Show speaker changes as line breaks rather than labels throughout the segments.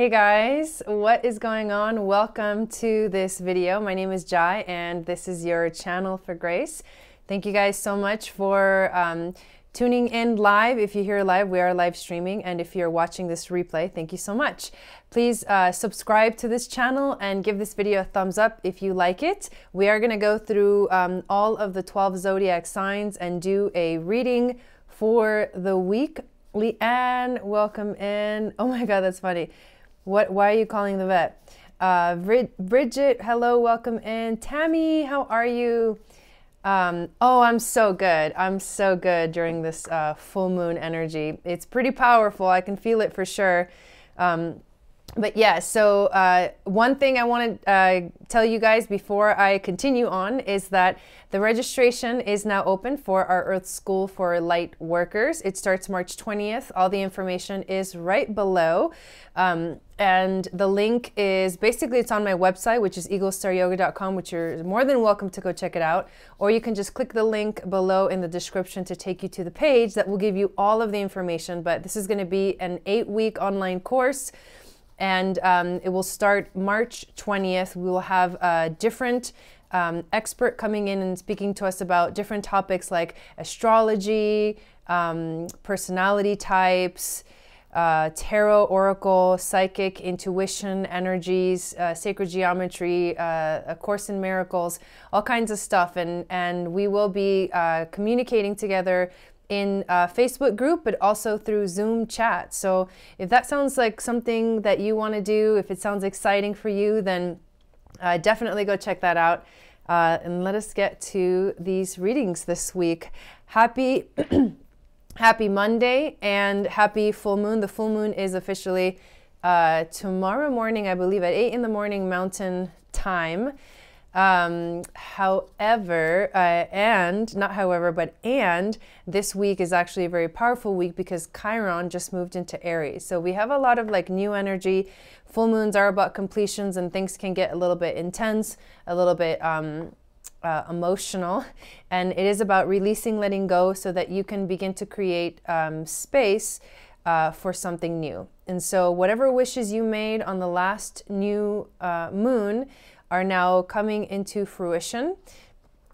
Hey guys, what is going on? Welcome to this video. My name is Jai and this is your channel for grace. Thank you guys so much for tuning in live. If you're here live, we are live streaming, and if you're watching this replay, thank you so much. Please subscribe to this channel and give this video a thumbs up if you like it. We are going to go through all of the 12 zodiac signs and do a reading for the week. Leanne, welcome in. Oh my God, that's funny. Why are you calling the vet? Bridget, hello, welcome in. Tammy, how are you? Oh, I'm so good. I'm so good during this full moon energy. It's pretty powerful. I can feel it for sure. But yeah, so one thing I want to tell you guys before I continue on is that the registration is now open for our Earth School for Lightworkers. It starts March 20th. All the information is right below. And the link is basically, it's on my website, which is eaglestaryoga.com, which you're more than welcome to go check it out. Or you can just click the link below in the description to take you to the page that will give you all of the information. But this is going to be an 8-week online course. And it will start March 20th. We will have a different expert coming in and speaking to us about different topics like astrology, personality types, tarot, oracle, psychic, intuition, energies, sacred geometry, A Course in Miracles, all kinds of stuff. And we will be communicating together in a Facebook group, but also through Zoom chat. So if that sounds like something that you want to do, if it sounds exciting for you, then definitely go check that out. And let us get to these readings this week. Happy Happy Monday and happy full moon. The full moon is officially tomorrow morning, I believe, at 8 in the morning Mountain Time. However, and this week is actually a very powerful week because Chiron just moved into Aries. So we have a lot of like new energy. Full moons are about completions and things can get a little bit intense, a little bit emotional. And it is about releasing, letting go so that you can begin to create space for something new. And so whatever wishes you made on the last new moon are now coming into fruition,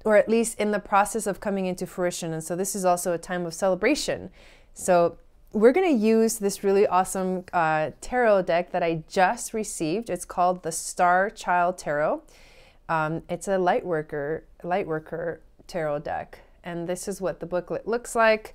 or at least in the process of coming into fruition. And so this is also a time of celebration. So we're going to use this really awesome tarot deck that I just received. It's called the Star Child Tarot. It's a Lightworker tarot deck. And this is what the booklet looks like.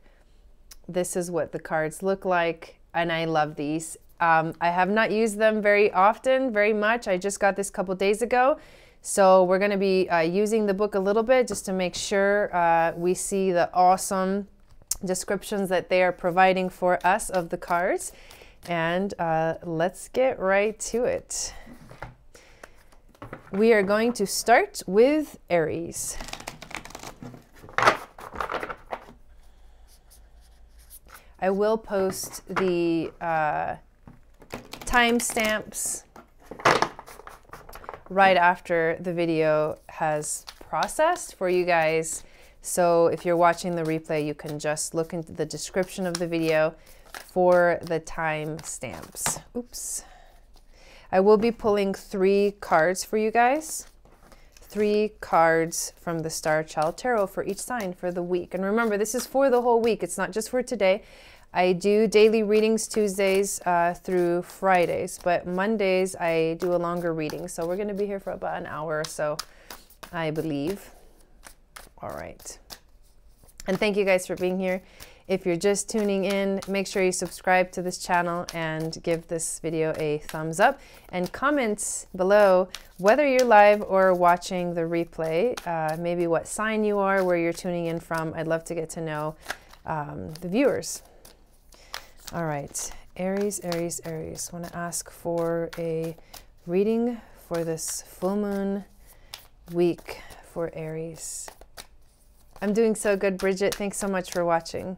This is what the cards look like. And I love these. I have not used them very often, very much. I just got this a couple days ago. So we're going to be using the book a little bit just to make sure we see the awesome descriptions that they are providing for us of the cards. And let's get right to it. We are going to start with Aries. I will post the timestamps right after the video has processed for you guys. So if you're watching the replay, you can just look into the description of the video for the timestamps. Oops. I will be pulling 3 cards for you guys. 3 cards from the Star Child Tarot for each sign for the week. And remember, this is for the whole week. It's not just for today. I do daily readings Tuesdays through Fridays, but Mondays I do a longer reading. So we're going to be here for about an hour or so, I believe. All right. And thank you guys for being here. If you're just tuning in, make sure you subscribe to this channel and give this video a thumbs up. And comments below whether you're live or watching the replay, maybe what sign you are, where you're tuning in from. I'd love to get to know the viewers. All right, Aries, Aries, Aries. I want to ask for a reading for this full moon week for Aries. I'm doing so good, Bridget. Thanks so much for watching.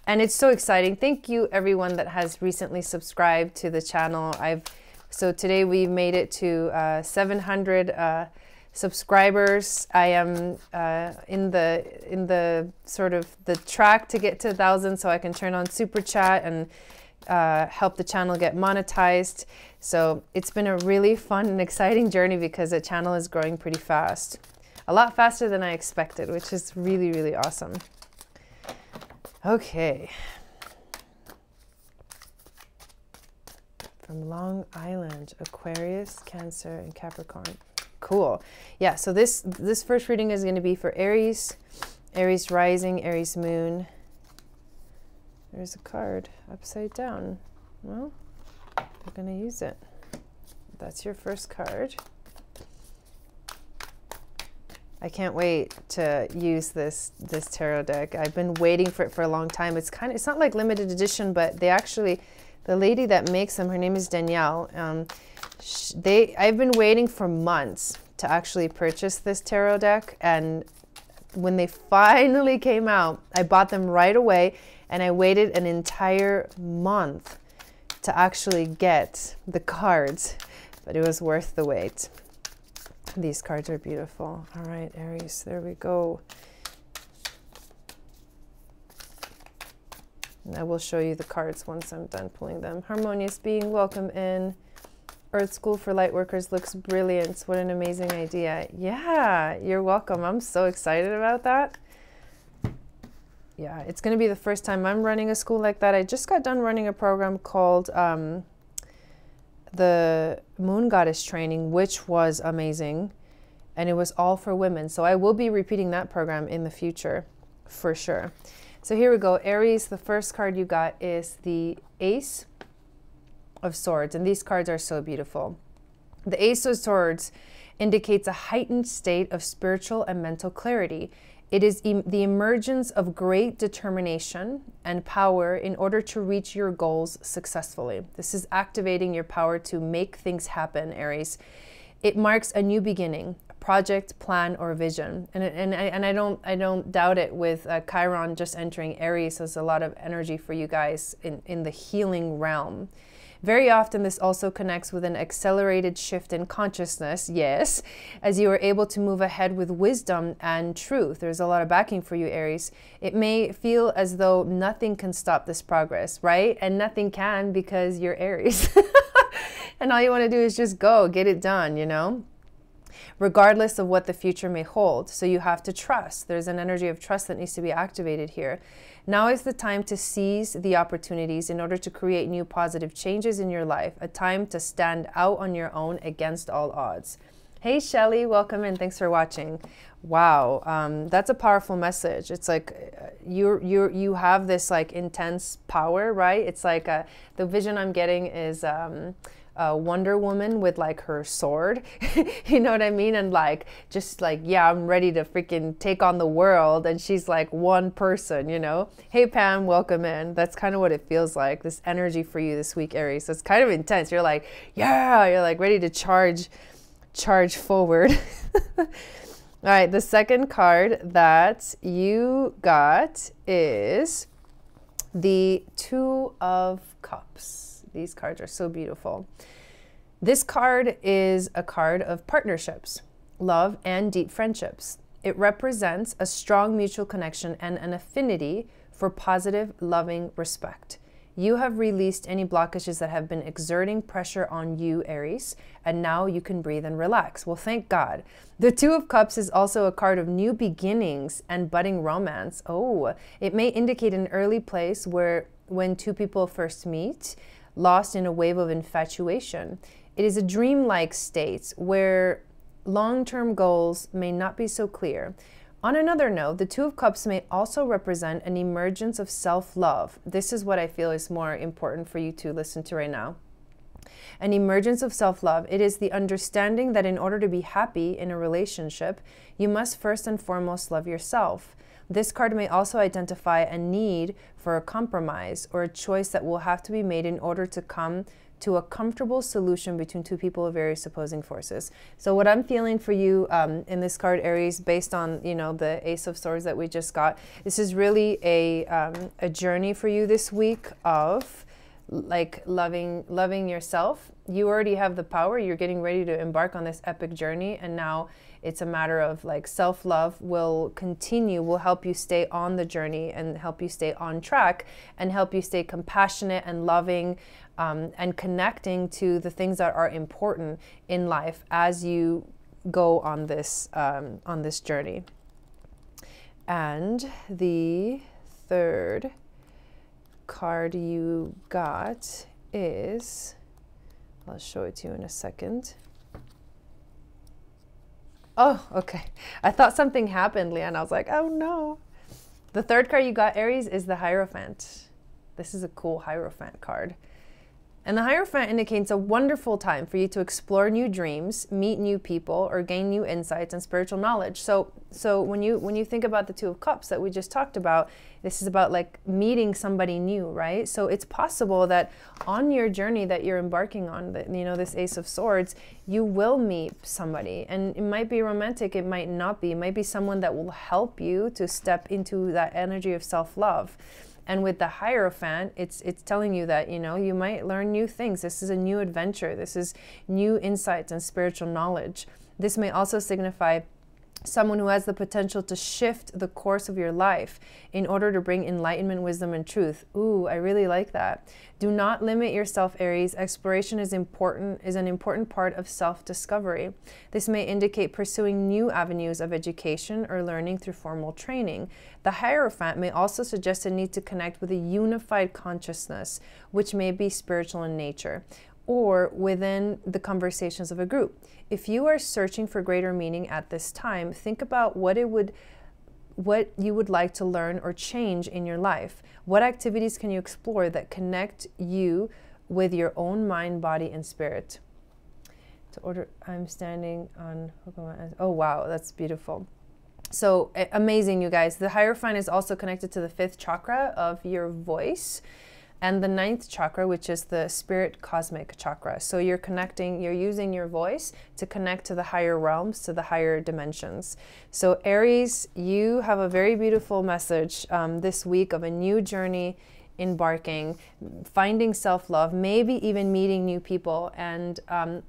And it's so exciting. Thank you, everyone that has recently subscribed to the channel. So today we've made it to 700 subscribers. I am in the sort of the track to get to 1,000 so I can turn on super chat and help the channel get monetized. So it's been a really fun and exciting journey because the channel is growing pretty fast. A lot faster than I expected, which is really, really awesome. Okay. From Long Island, Aquarius, Cancer, and Capricorn. Cool. Yeah, so this first reading is going to be for Aries, Aries rising, Aries moon. There's a card upside down. Well, we're going to use it. That's your first card. I can't wait to use this tarot deck. I've been waiting for it for a long time. It's not like limited edition, but they actually, the lady that makes them, her name is Danielle. I've been waiting for months to actually purchase this tarot deck, and when they finally came out, I bought them right away, and I waited an entire month to actually get the cards, but it was worth the wait. These cards are beautiful. All right, Aries, there we go. And I will show you the cards once I'm done pulling them. Harmonious being, welcome in. Earth School for Lightworkers looks brilliant. What an amazing idea. Yeah, you're welcome. I'm so excited about that. Yeah, it's going to be the first time I'm running a school like that. I just got done running a program called the Moon Goddess Training, which was amazing, and it was all for women. So I will be repeating that program in the future for sure. So here we go. Aries, the first card you got is the Ace of Swords, and these cards are so beautiful. The Ace of Swords indicates a heightened state of spiritual and mental clarity. It is the emergence of great determination and power in order to reach your goals successfully. This is activating your power to make things happen, Aries. It marks a new beginning, a project, plan, or vision. And I don't doubt it with Chiron just entering Aries. There's a lot of energy for you guys in the healing realm. Very often, this also connects with an accelerated shift in consciousness, yes, as you are able to move ahead with wisdom and truth. There's a lot of backing for you, Aries. It may feel as though nothing can stop this progress, right? And nothing can because you're Aries. And all you want to do is just go, get it done, you know? Regardless of what the future may hold. So you have to trust. There's an energy of trust that needs to be activated here. Now is the time to seize the opportunities in order to create new positive changes in your life. A time to stand out on your own against all odds. Hey, Shelly, welcome in. Thanks for watching. Wow, that's a powerful message. It's like you have this like intense power, right? It's like the vision I'm getting is Wonder Woman with like her sword, you know what I mean? And like, just like, yeah, I'm ready to freaking take on the world. And she's like one person, you know? Hey, Pam, welcome in. That's kind of what it feels like, this energy for you this week, Aries. So it's kind of intense. You're like, yeah, you're like ready to charge forward. All right, the second card that you got is the Two of Cups. These cards are so beautiful. This card is a card of partnerships, love, and deep friendships. It represents a strong mutual connection and an affinity for positive, loving respect. You have released any blockages that have been exerting pressure on you, Aries, and now you can breathe and relax. Well, thank God. The Two of Cups is also a card of new beginnings and budding romance. Oh, it may indicate an early place when two people first meet, lost in a wave of infatuation. It is a dreamlike state where long-term goals may not be so clear. On another note, the Two of Cups may also represent an emergence of self-love. This is what I feel is more important for you to listen to right now. An emergence of self-love. It is the understanding that in order to be happy in a relationship, you must first and foremost love yourself. This card may also identify a need for a compromise or a choice that will have to be made in order to come to a comfortable solution between two people of various opposing forces. So what I'm feeling for you in this card, Aries, based on, you know, the Ace of Swords that we just got, this is really a journey for you this week of like loving yourself. You already have the power. You're getting ready to embark on this epic journey, and now it's a matter of like self-love will help you stay on the journey and help you stay on track and help you stay compassionate and loving, and connecting to the things that are important in life as you go on this journey. And the third card you got is, I'll show it to you in a second. Oh, okay. I thought something happened, Leanne. I was like, oh no. The third card you got, Aries, is the Hierophant. This is a cool Hierophant card. And the Hierophant indicates a wonderful time for you to explore new dreams, meet new people, or gain new insights and spiritual knowledge. So when you think about the Two of Cups that we just talked about, this is about like meeting somebody new, right? So it's possible that on your journey that you're embarking on, this Ace of Swords, you will meet somebody, and it might be romantic, it might not be. It might be someone that will help you to step into that energy of self-love. And with the Hierophant, it's telling you that, you might learn new things. This is a new adventure. This is new insights and spiritual knowledge. This may also signify someone who has the potential to shift the course of your life in order to bring enlightenment, wisdom, and truth. Ooh, I really like that. Do not limit yourself, Aries. Exploration is an important part of self-discovery. This may indicate pursuing new avenues of education or learning through formal training. The Hierophant may also suggest a need to connect with a unified consciousness, which may be spiritual in nature, or within the conversations of a group. If you are searching for greater meaning at this time, think about what you would like to learn or change in your life. What activities can you explore that connect you with your own mind, body, and spirit? I'm standing on, oh wow, that's beautiful. So amazing, you guys. The Hierophant is also connected to the 5th chakra of your voice, and the 9th chakra, which is the spirit cosmic chakra. So you're using your voice to connect to the higher realms, to the higher dimensions. So Aries, you have a very beautiful message this week of a new journey embarking, finding self-love, maybe even meeting new people, and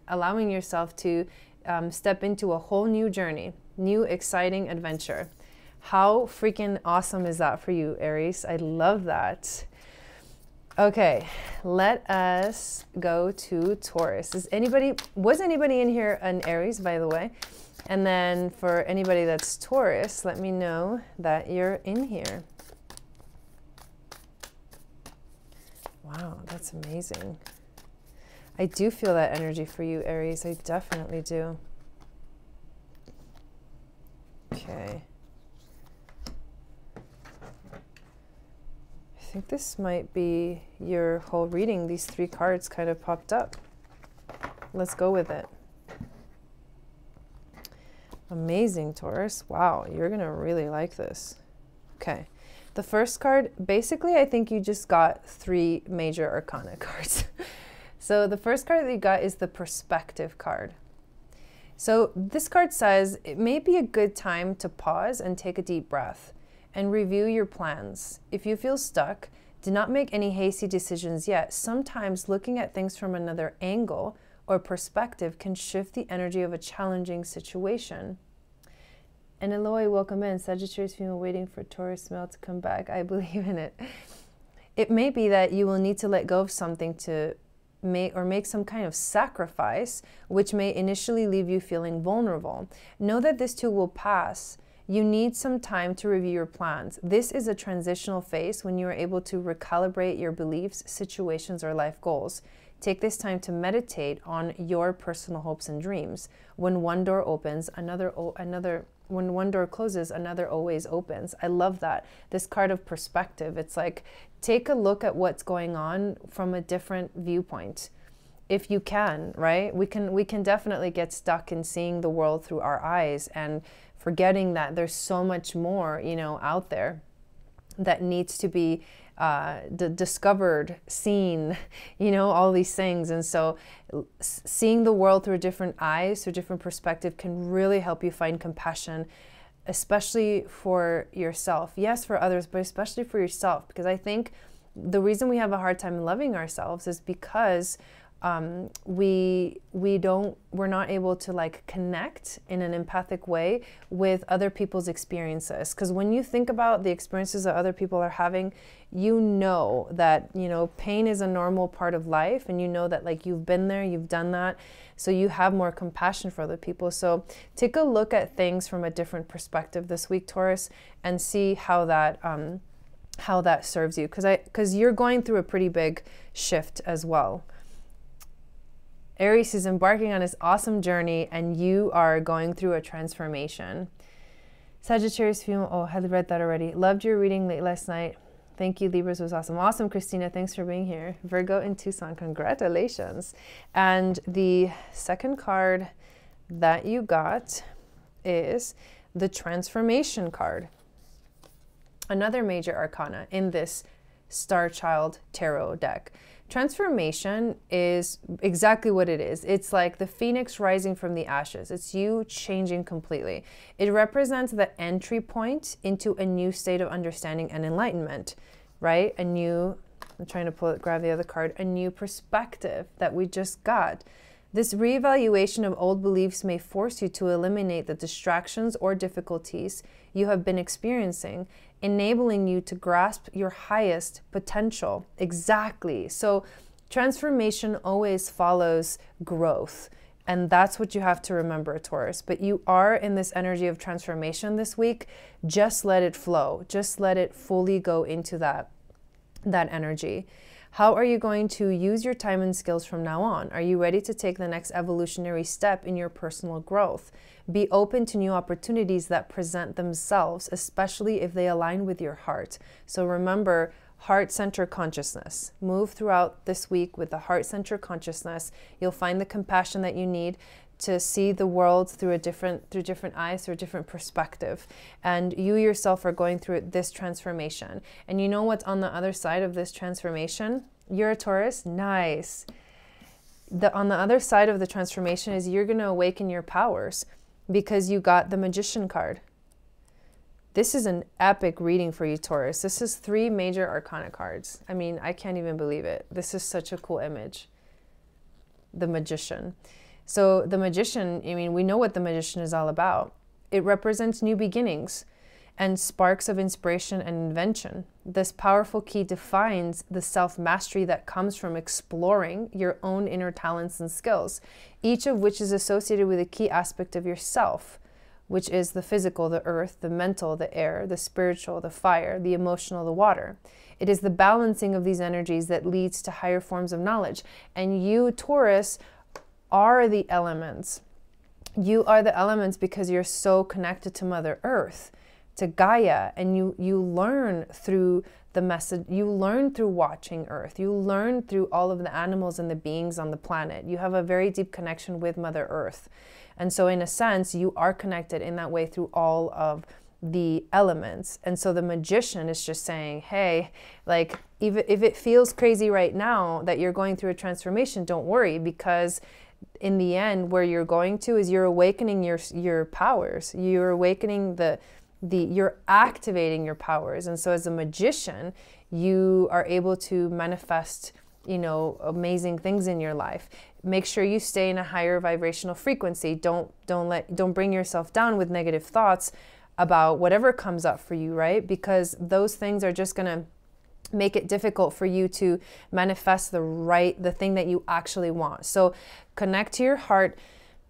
allowing yourself to step into a whole new journey, new exciting adventure. How freaking awesome is that for you, Aries? I love that. Okay, let us go to Taurus. Was anybody in here an Aries, by the way? And then for anybody that's Taurus, let me know that you're in here. Wow, that's amazing. I do feel that energy for you, Aries. I definitely do. Okay. I think this might be your whole reading. These 3 cards kind of popped up. Let's go with it. Amazing, Taurus. Wow, you're going to really like this. Okay. The first card, basically, I think you just got 3 major arcana cards. So the first card that you got is the Perspective card. So this card says it may be a good time to pause and take a deep breath and review your plans. If you feel stuck, do not make any hasty decisions yet. Sometimes looking at things from another angle or perspective can shift the energy of a challenging situation. And Eloy, welcome in. Sagittarius female waiting for Taurus male to come back. I believe in it. It may be that you will need to let go of something to make some kind of sacrifice, which may initially leave you feeling vulnerable. Know that this too will pass. You need some time to review your plans. This is a transitional phase when you are able to recalibrate your beliefs, situations, or life goals. Take this time to meditate on your personal hopes and dreams. When one door opens, when one door closes, another always opens. I love that. This card of perspective, it's like, take a look at what's going on from a different viewpoint. If you can, right? We can definitely get stuck in seeing the world through our eyes and forgetting that there's so much more, out there that needs to be discovered, seen, all these things. And so seeing the world through different eyes, through different perspective can really help you find compassion, especially for yourself. Yes, for others, but especially for yourself, because I think the reason we have a hard time loving ourselves is because we're not able to like connect in an empathic way with other people's experiences. Because when you think about the experiences that other people are having, you know that, you know, pain is a normal part of life, and you know that like you've been there, you've done that, so you have more compassion for other people. So take a look at things from a different perspective this week, Taurus, and see how that serves you, because you're going through a pretty big shift as well. Aries is embarking on this awesome journey, and you are going through a transformation. Sagittarius female, oh, I had read that already. Loved your reading late last night. Thank you, Libras was awesome. Awesome, Christina, thanks for being here. Virgo in Tucson, congratulations. And the second card that you got is the Transformation card. Another major arcana in this Star Child Tarot deck. Transformation is exactly what it is. It's like the phoenix rising from the ashes. It's you changing completely. It represents the entry point into a new state of understanding and enlightenment, right? A new, I'm trying to grab the other card, a new perspective that we just got. This reevaluation of old beliefs may force you to eliminate the distractions or difficulties you have been experiencing, enabling you to grasp your highest potential. Exactly. So transformation always follows growth. And that's what you have to remember, Taurus. But you are in this energy of transformation this week. Just let it flow. Just let it fully go into that energy. How are you going to use your time and skills from now on? Are you ready to take the next evolutionary step in your personal growth? Be open to new opportunities that present themselves, especially if they align with your heart. So remember, heart-centered consciousness. Move throughout this week with the heart-centered consciousness. You'll find the compassion that you need to see the world through different eyes, through a different perspective. And you yourself are going through this transformation. And you know what's on the other side of this transformation? You're a Taurus? Nice. On the other side of the transformation is you're going to awaken your powers, because you got the Magician card. This is an epic reading for you, Taurus. This is 3 major arcana cards. I mean, I can't even believe it. This is such a cool image. The Magician. So the Magician, I mean, we know what the Magician is all about. It represents new beginnings and sparks of inspiration and invention. This powerful key defines the self-mastery that comes from exploring your own inner talents and skills, each of which is associated with a key aspect of yourself, which is the physical, the earth, the mental, the air, the spiritual, the fire, the emotional, the water. It is the balancing of these energies that leads to higher forms of knowledge. And you, Taurus, are the elements. You are the elements because you're so connected to Mother Earth, to Gaia, and you learn through the message, you learn through watching Earth, you learn through all of the animals and the beings on the planet. You have a very deep connection with Mother Earth. And so in a sense, you are connected in that way through all of the elements. And so the Magician is just saying, hey, like, if it feels crazy right now that you're going through a transformation, don't worry, because in the end, where you're going to is you're awakening your powers. You're awakening you're activating your powers. And so as a magician, you are able to manifest, you know, amazing things in your life. Make sure you stay in a higher vibrational frequency. Don't bring yourself down with negative thoughts about whatever comes up for you, right? Because those things are just going to make it difficult for you to manifest the thing that you actually want. So connect to your heart.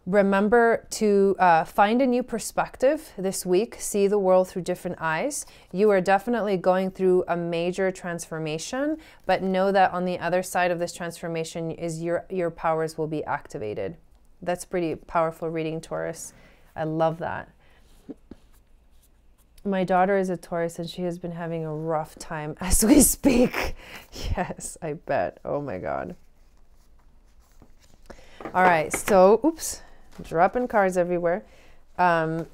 Remember to find a new perspective this week. See the world through different eyes. You are definitely going through a major transformation, but know that on the other side of this transformation is your powers will be activated. That's pretty powerful reading, Taurus. I love that. My daughter is a Taurus and she has been having a rough time as we speak. Yes, I bet. Oh my God. All right, so, oops, dropping cards everywhere.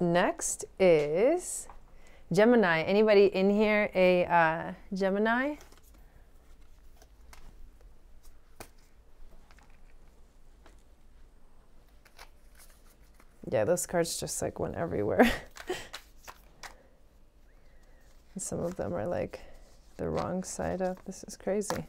Next is Gemini. Anybody in here a Gemini? Yeah, those cards just like went everywhere. Some of them are like the wrong side up. This is crazy.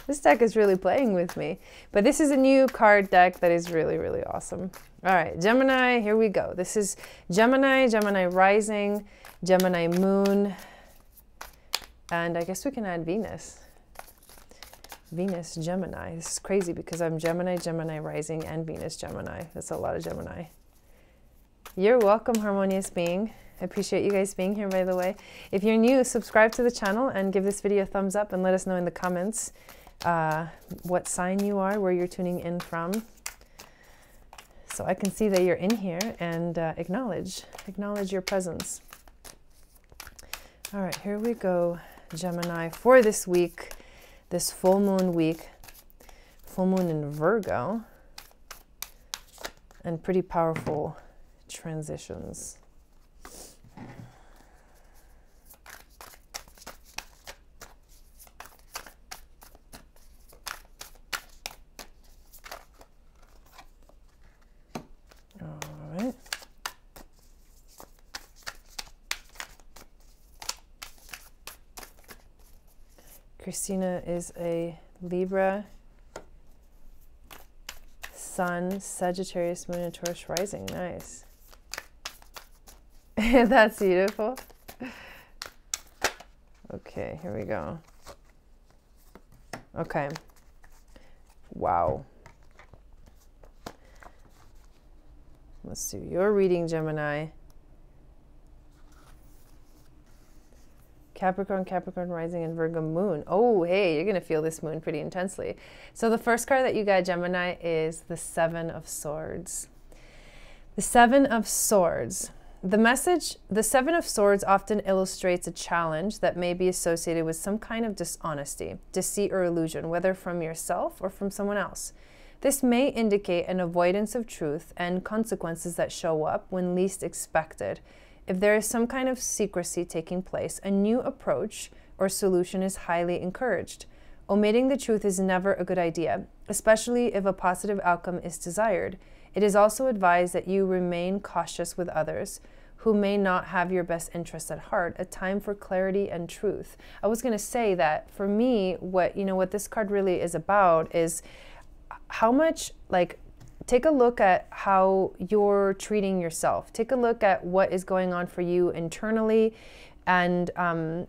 This deck is really playing with me. But this is a new card deck that is really, really awesome. All right, Gemini, here we go. This is Gemini, Gemini rising, Gemini moon, and I guess we can add Venus. Venus, Gemini. This is crazy because I'm Gemini, Gemini rising, and Venus, Gemini. That's a lot of Gemini. You're welcome, harmonious being. I appreciate you guys being here, by the way. If you're new, subscribe to the channel and give this video a thumbs up and let us know in the comments what sign you are, where you're tuning in from. So I can see that you're in here and acknowledge your presence. All right, here we go, Gemini, for this week, this full moon week, full moon in Virgo, and pretty powerful transitions. Christina is a Libra, Sun, Sagittarius, Moon, and Taurus rising. Nice. That's beautiful. Okay, here we go. Okay. Wow. Let's do your reading, Gemini. Capricorn, Capricorn rising, and Virgo moon. Oh, hey, you're going to feel this moon pretty intensely. So the first card that you got, Gemini, is the Seven of Swords. The Seven of Swords. The message, the Seven of Swords often illustrates a challenge that may be associated with some kind of dishonesty, deceit, or illusion, whether from yourself or from someone else. This may indicate an avoidance of truth and consequences that show up when least expected. If there is some kind of secrecy taking place, a new approach or solution is highly encouraged. Omitting the truth is never a good idea, especially if a positive outcome is desired. It is also advised that you remain cautious with others who may not have your best interests at heart. A time for clarity and truth. I was going to say that for me, what this card really is about is how much, like, take a look at how you're treating yourself. Take a look at what is going on for you internally, and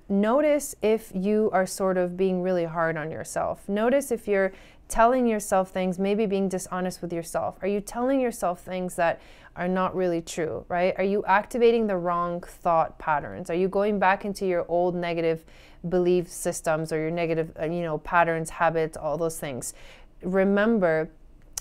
notice if you are sort of being really hard on yourself. Notice if you're telling yourself things, maybe being dishonest with yourself. Are you telling yourself things that are not really true, right? Are you activating the wrong thought patterns? Are you going back into your old negative belief systems or your negative, patterns, habits, all those things? Remember,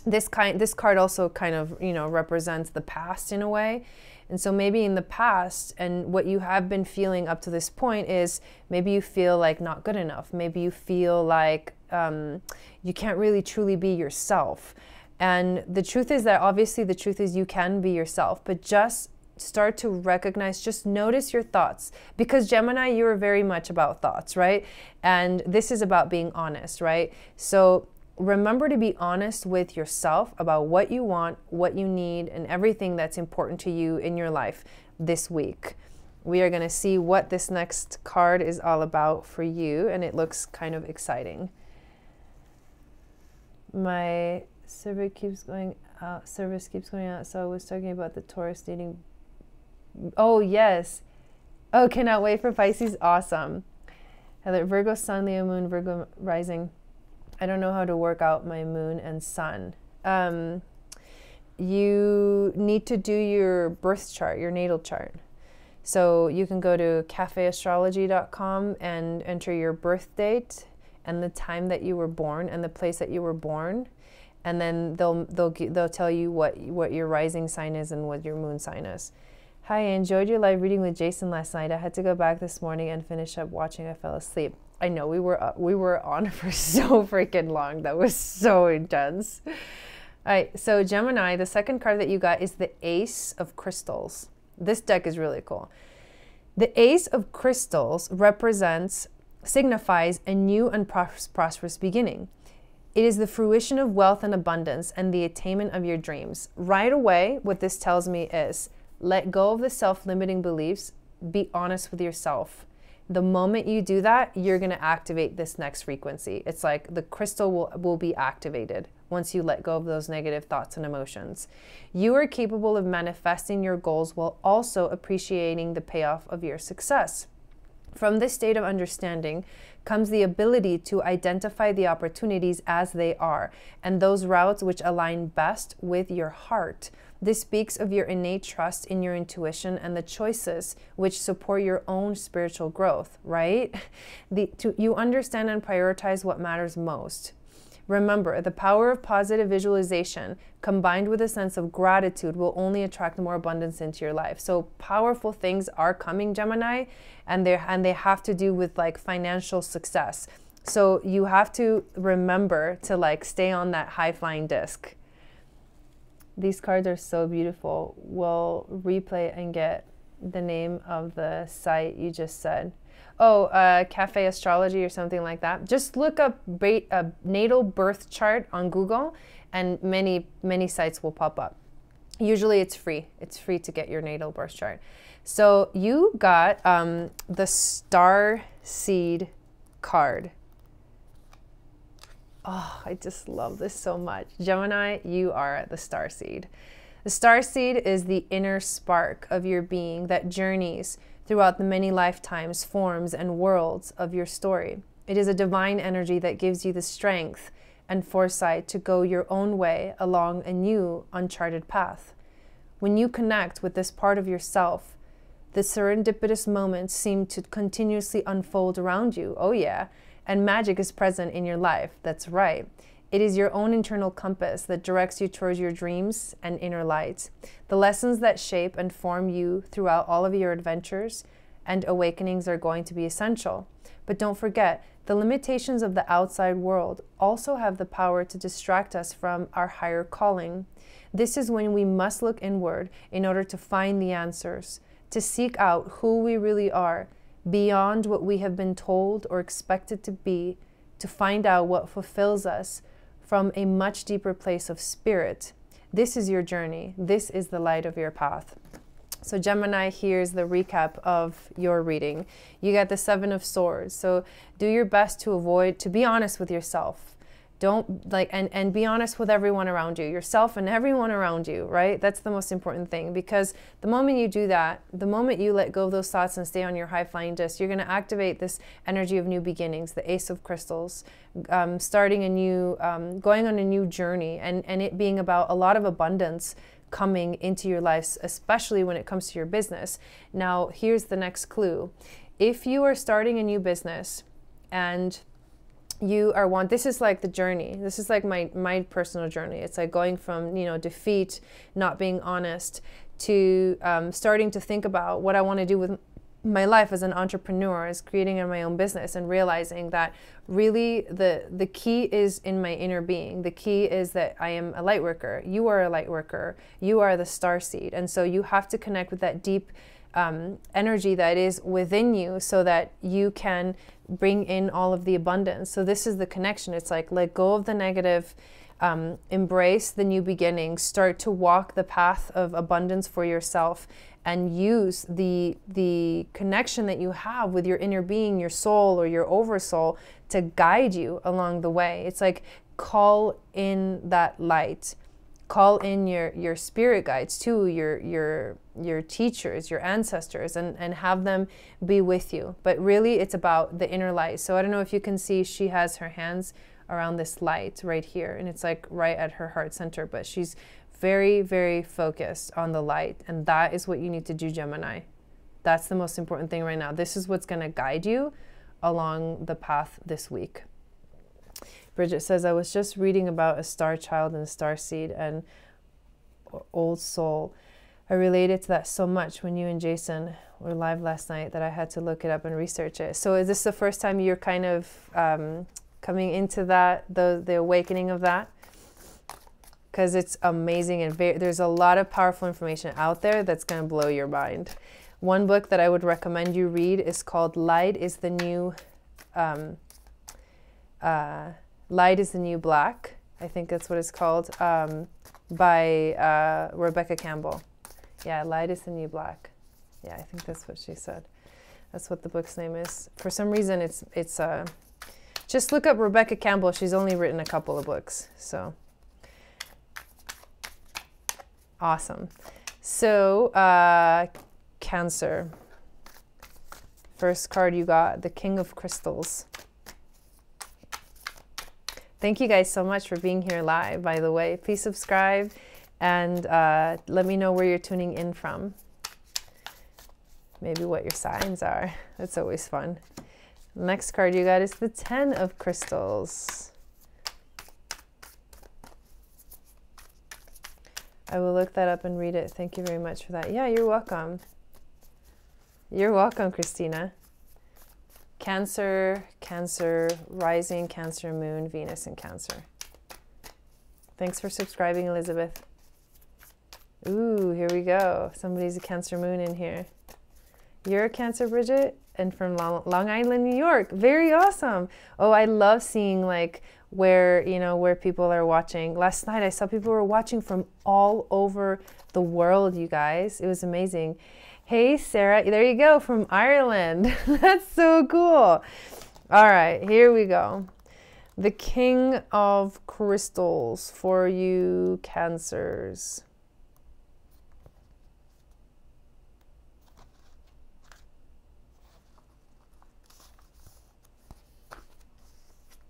this card also kind of, represents the past in a way. And so maybe in the past, and what you have been feeling up to this point is maybe you feel like not good enough. Maybe you feel like you can't really truly be yourself. And the truth is that obviously the truth is you can be yourself, but just start to recognize, just notice your thoughts, because Gemini, you're very much about thoughts, right? And this is about being honest, right? So remember to be honest with yourself about what you want, what you need, and everything that's important to you in your life this week. We are going to see what this next card is all about for you, and it looks kind of exciting. My service keeps going out, so I was talking about the Taurus needing... Oh, yes. Oh, cannot wait for Pisces. Awesome. Heather, Virgo sun, Leo moon, Virgo rising. I don't know how to work out my moon and sun. You need to do your birth chart, your natal chart. So you can go to cafeastrology.com and enter your birth date and the time that you were born and the place that you were born, and then they'll tell you what your rising sign is and what your moon sign is. Hi, I enjoyed your live reading with Jason last night. I had to go back this morning and finish up watching. I fell asleep. I know, we were on for so freaking long. That was so intense. All right, so Gemini, the second card that you got is the Ace of Crystals. This deck is really cool. The Ace of Crystals signifies a new and prosperous beginning. It is the fruition of wealth and abundance and the attainment of your dreams. Right away, what this tells me is let go of the self-limiting beliefs. Be honest with yourself. The moment you do that, you're going to activate this next frequency. It's like the crystal will be activated once you let go of those negative thoughts and emotions. You are capable of manifesting your goals while also appreciating the payoff of your success. From this state of understanding comes the ability to identify the opportunities as they are and those routes which align best with your heart. This speaks of your innate trust in your intuition and the choices which support your own spiritual growth, right? You understand and prioritize what matters most. Remember, the power of positive visualization combined with a sense of gratitude will only attract more abundance into your life. So powerful things are coming, Gemini, and they have to do with like financial success. So you have to remember to like stay on that high flying disc. These cards are so beautiful. We'll replay and get the name of the site you just said. Oh, Cafe Astrology or something like that. Just look up a natal birth chart on Google and many sites will pop up. Usually it's free. It's free to get your natal birth chart. So you got the Star Seed card. Oh, I just love this so much. Gemini, you are the Star Seed. The Star Seed is the inner spark of your being that journeys throughout the many lifetimes, forms, and worlds of your story. It is a divine energy that gives you the strength and foresight to go your own way along a new, uncharted path. When you connect with this part of yourself, the serendipitous moments seem to continuously unfold around you. Oh yeah, and magic is present in your life. That's right. It is your own internal compass that directs you towards your dreams and inner light. The lessons that shape and form you throughout all of your adventures and awakenings are going to be essential. But don't forget, the limitations of the outside world also have the power to distract us from our higher calling. This is when we must look inward in order to find the answers, to seek out who we really are, beyond what we have been told or expected to be, to find out what fulfills us from a much deeper place of spirit. This is your journey. This is the light of your path. So Gemini, here's the recap of your reading. You got the Seven of Swords. So do your best to be honest with yourself. Don't and be honest with everyone around you, yourself and everyone around you, right? That's the most important thing, because the moment you do that, the moment you let go of those thoughts and stay on your high flying disc, you're going to activate this energy of new beginnings, the Ace of Crystals, starting a new, going on a new journey, and it being about a lot of abundance coming into your lives, especially when it comes to your business. Now, here's the next clue. If you are starting a new business and you are this is like the journey. This is like my personal journey. It's like going from, defeat, not being honest, to starting to think about what I want to do with my life as an entrepreneur, as creating my own business, and realizing that really the key is in my inner being. The key is that I am a light worker. You are a light worker. You are the star seed. And so you have to connect with that deep energy that is within you so that you can bring in all of the abundance. So this is the connection. It's like, let go of the negative, embrace the new beginnings, start to walk the path of abundance for yourself, and use the connection that you have with your inner being, your soul or your oversoul, to guide you along the way. It's like, call in that light. Call in your spirit guides too, your teachers, your ancestors, and have them be with you. But really, it's about the inner light. So I don't know if you can see, she has her hands around this light right here, and it's like right at her heart center, but she's very, very focused on the light. And that is what you need to do, Gemini. That's the most important thing right now. This is what's going to guide you along the path this week. Bridget says, I was just reading about a star child and a star seed and old soul. I related to that so much when you and Jason were live last night that I had to look it up and research it. So is this the first time you're kind of coming into that, the awakening of that? Because it's amazing, and there's a lot of powerful information out there that's going to blow your mind. One book that I would recommend you read is called Light is the New Black. I think that's what it's called, by Rebecca Campbell. Yeah, Light is the New Black. Yeah, I think that's what she said. That's what the book's name is. For some reason, it's just look up Rebecca Campbell. She's only written a couple of books. So awesome. So Cancer. First card you got, the King of Crystals. Thank you guys so much for being here live, by the way. Please subscribe and let me know where you're tuning in from. Maybe what your signs are. That's always fun. Next card you got is the Ten of Crystals. I will look that up and read it. Thank you very much for that. Yeah, you're welcome. You're welcome, Christina. Cancer, Cancer, Rising, Cancer, Moon, Venus, and Cancer. Thanks for subscribing, Elizabeth. Ooh, here we go. Somebody's a Cancer Moon in here. You're a Cancer, Bridget, and from Long Island, New York. Very awesome. Oh, I love seeing like where, you know, where people are watching. Last night I saw people were watching from all over the world, you guys. It was amazing. Hey, Sarah, there you go, from Ireland. That's so cool. All right, here we go. The King of Crystals for you Cancers.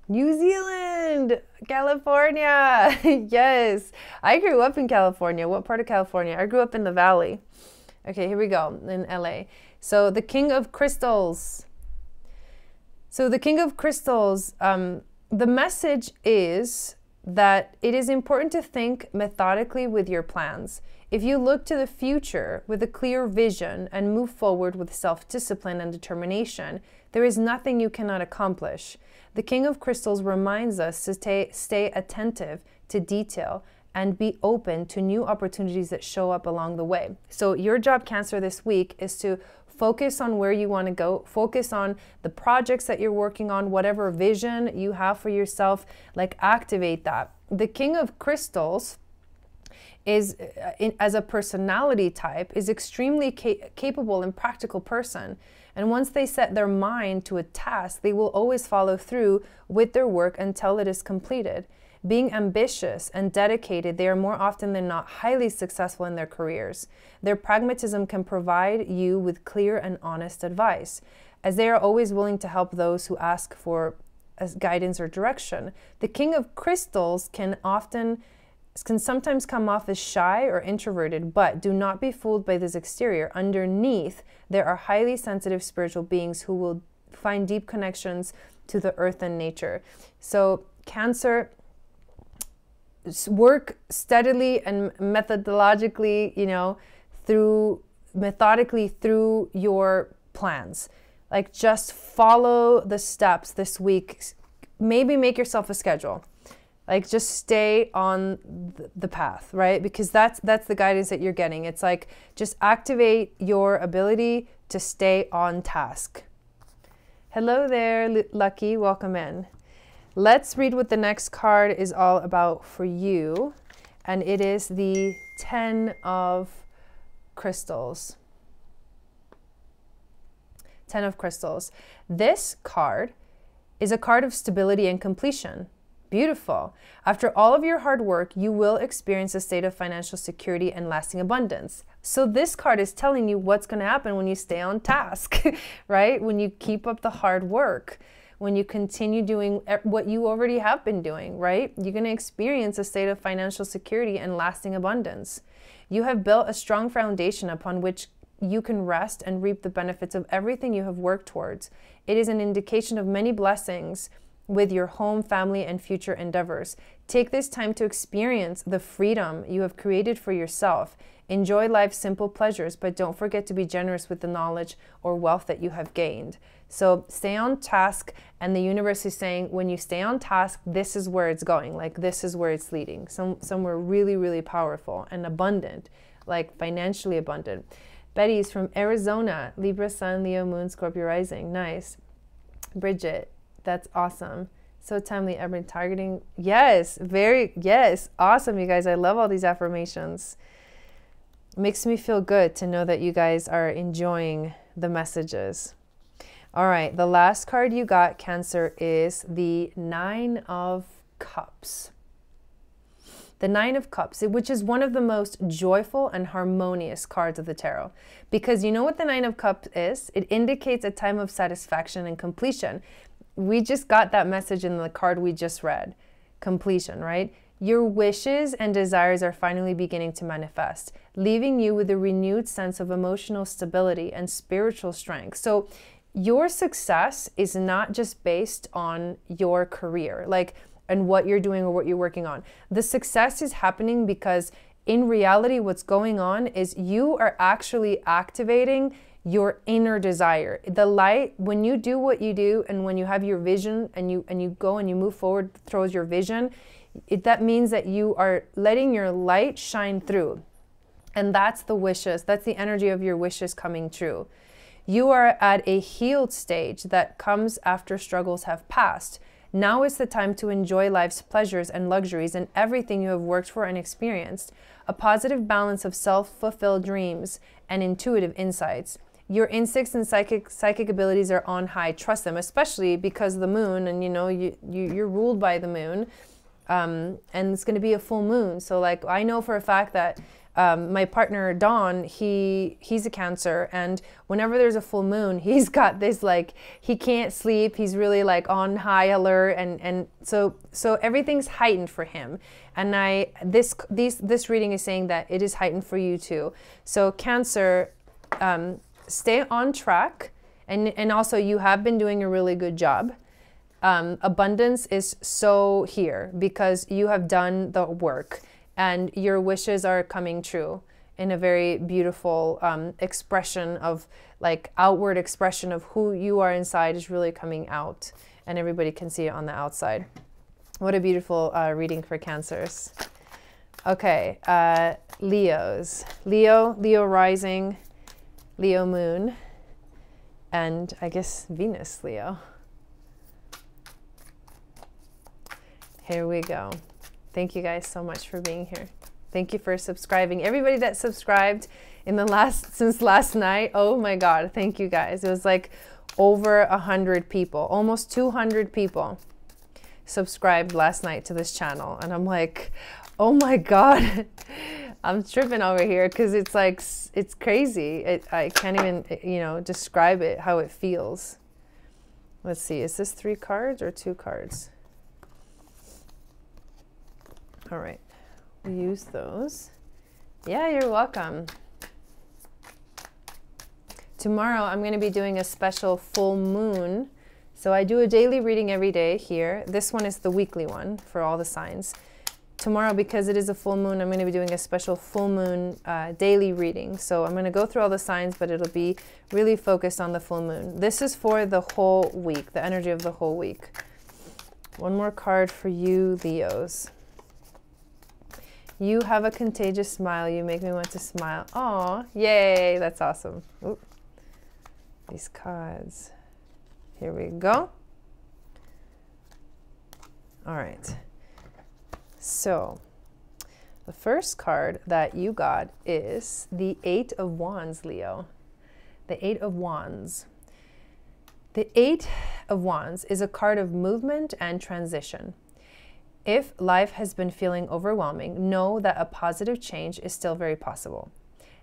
New Zealand, California. Yes, I grew up in California. What part of California? I grew up in the Valley. Okay, here we go, in LA. So the King of Crystals. So the King of Crystals, the message is that it is important to think methodically with your plans. If you look to the future with a clear vision and move forward with self-discipline and determination, there is nothing you cannot accomplish. The King of Crystals reminds us to stay attentive to detail and be open to new opportunities that show up along the way. So your job, Cancer, this week is to focus on where you want to go, focus on the projects that you're working on, whatever vision you have for yourself, like activate that. The King of Crystals is, as a personality type, is extremely capable and practical person. And once they set their mind to a task, they will always follow through with their work until it is completed. Being ambitious and dedicated, they are more often than not highly successful in their careers. Their pragmatism can provide you with clear and honest advice, as they are always willing to help those who ask for guidance or direction. The King of Crystals can sometimes come off as shy or introverted, but do not be fooled by this exterior. Underneath, there are highly sensitive spiritual beings who will find deep connections to the earth and nature. So Cancer, work steadily and methodologically, you know, methodically through your plans. Like just follow the steps this week. Maybe make yourself a schedule. Like just stay on the path, right? Because that's the guidance that you're getting. It's like just activate your ability to stay on task. Hello there, Lucky, welcome in. Let's read what the next card is all about for you. And it is the Ten of Crystals. Ten of Crystals. This card is a card of stability and completion. Beautiful. After all of your hard work, you will experience a state of financial security and lasting abundance. So this card is telling you what's going to happen when you stay on task, right? When you keep up the hard work, when you continue doing what you already have been doing, right? You're going to experience a state of financial security and lasting abundance. You have built a strong foundation upon which you can rest and reap the benefits of everything you have worked towards. It is an indication of many blessings with your home, family, and future endeavors. Take this time to experience the freedom you have created for yourself. Enjoy life's simple pleasures, but don't forget to be generous with the knowledge or wealth that you have gained. So stay on task, and the universe is saying when you stay on task, this is where it's going, like this is where it's leading. Somewhere really, really powerful and abundant, like financially abundant. Betty's from Arizona, Libra, Sun, Leo, Moon, Scorpio rising. Nice. Bridget, that's awesome. So timely, I've been targeting. Yes, yes. Awesome, you guys. I love all these affirmations. It makes me feel good to know that you guys are enjoying the messages. All right, the last card you got, Cancer, is the Nine of Cups. The Nine of Cups, which is one of the most joyful and harmonious cards of the tarot. Because you know what the Nine of Cups is? It indicates a time of satisfaction and completion. We just got that message in the card we just read. Completion, right? Your wishes and desires are finally beginning to manifest, leaving you with a renewed sense of emotional stability and spiritual strength. So your success is not just based on your career, and what you're doing or what you're working on. The success is happening because in reality, what's going on is you are actually activating your inner desire. The light, when you do what you do and when you have your vision and you go and you move forward towards your vision, that means that you are letting your light shine through. And that's the wishes. That's the energy of your wishes coming true. You are at a healed stage that comes after struggles have passed. Now is the time to enjoy life's pleasures and luxuries and everything you have worked for and experienced. A positive balance of self-fulfilled dreams and intuitive insights. Your instincts and psychic abilities are on high. Trust them, especially because the moon, and you're ruled by the moon, and it's going to be a full moon. So I know for a fact that my partner Don, he's a Cancer, and whenever there's a full moon, he's got this he can't sleep. He's really on high alert, and so everything's heightened for him. And this reading is saying that it is heightened for you too. So Cancer, stay on track, and also you have been doing a really good job. Abundance is so here because you have done the work. And your wishes are coming true in a very beautiful expression of outward expression of who you are inside is really coming out, and everybody can see it on the outside. What a beautiful reading for Cancers. Okay, Leos. Leo rising, Leo moon, and I guess Venus Leo. Here we go. Thank you guys so much for being here. Thank you for subscribing. Everybody that subscribed since last night, oh my God, thank you guys. It was over 100 people, almost 200 people subscribed last night to this channel. And I'm oh my God, I'm tripping over here because it's crazy. I can't even, describe it, how it feels. Let's see, is this 3 cards or 2 cards? All right, we use those. Yeah, you're welcome. Tomorrow I'm going to be doing a special full moon. So I do a daily reading every day here. This one is the weekly one for all the signs. Tomorrow, because it is a full moon, I'm going to be doing a special full moon daily reading. So I'm going to go through all the signs, but it'll be really focused on the full moon. This is for the whole week, the energy of the whole week. One more card for you, Leos. You have a contagious smile. You make me want to smile. Aw, yay, that's awesome. Oop. These cards. Here we go. All right. So the first card that you got is the 8 of Wands, Leo. The 8 of Wands. The 8 of Wands is a card of movement and transition. If life has been feeling overwhelming, know that a positive change is still very possible.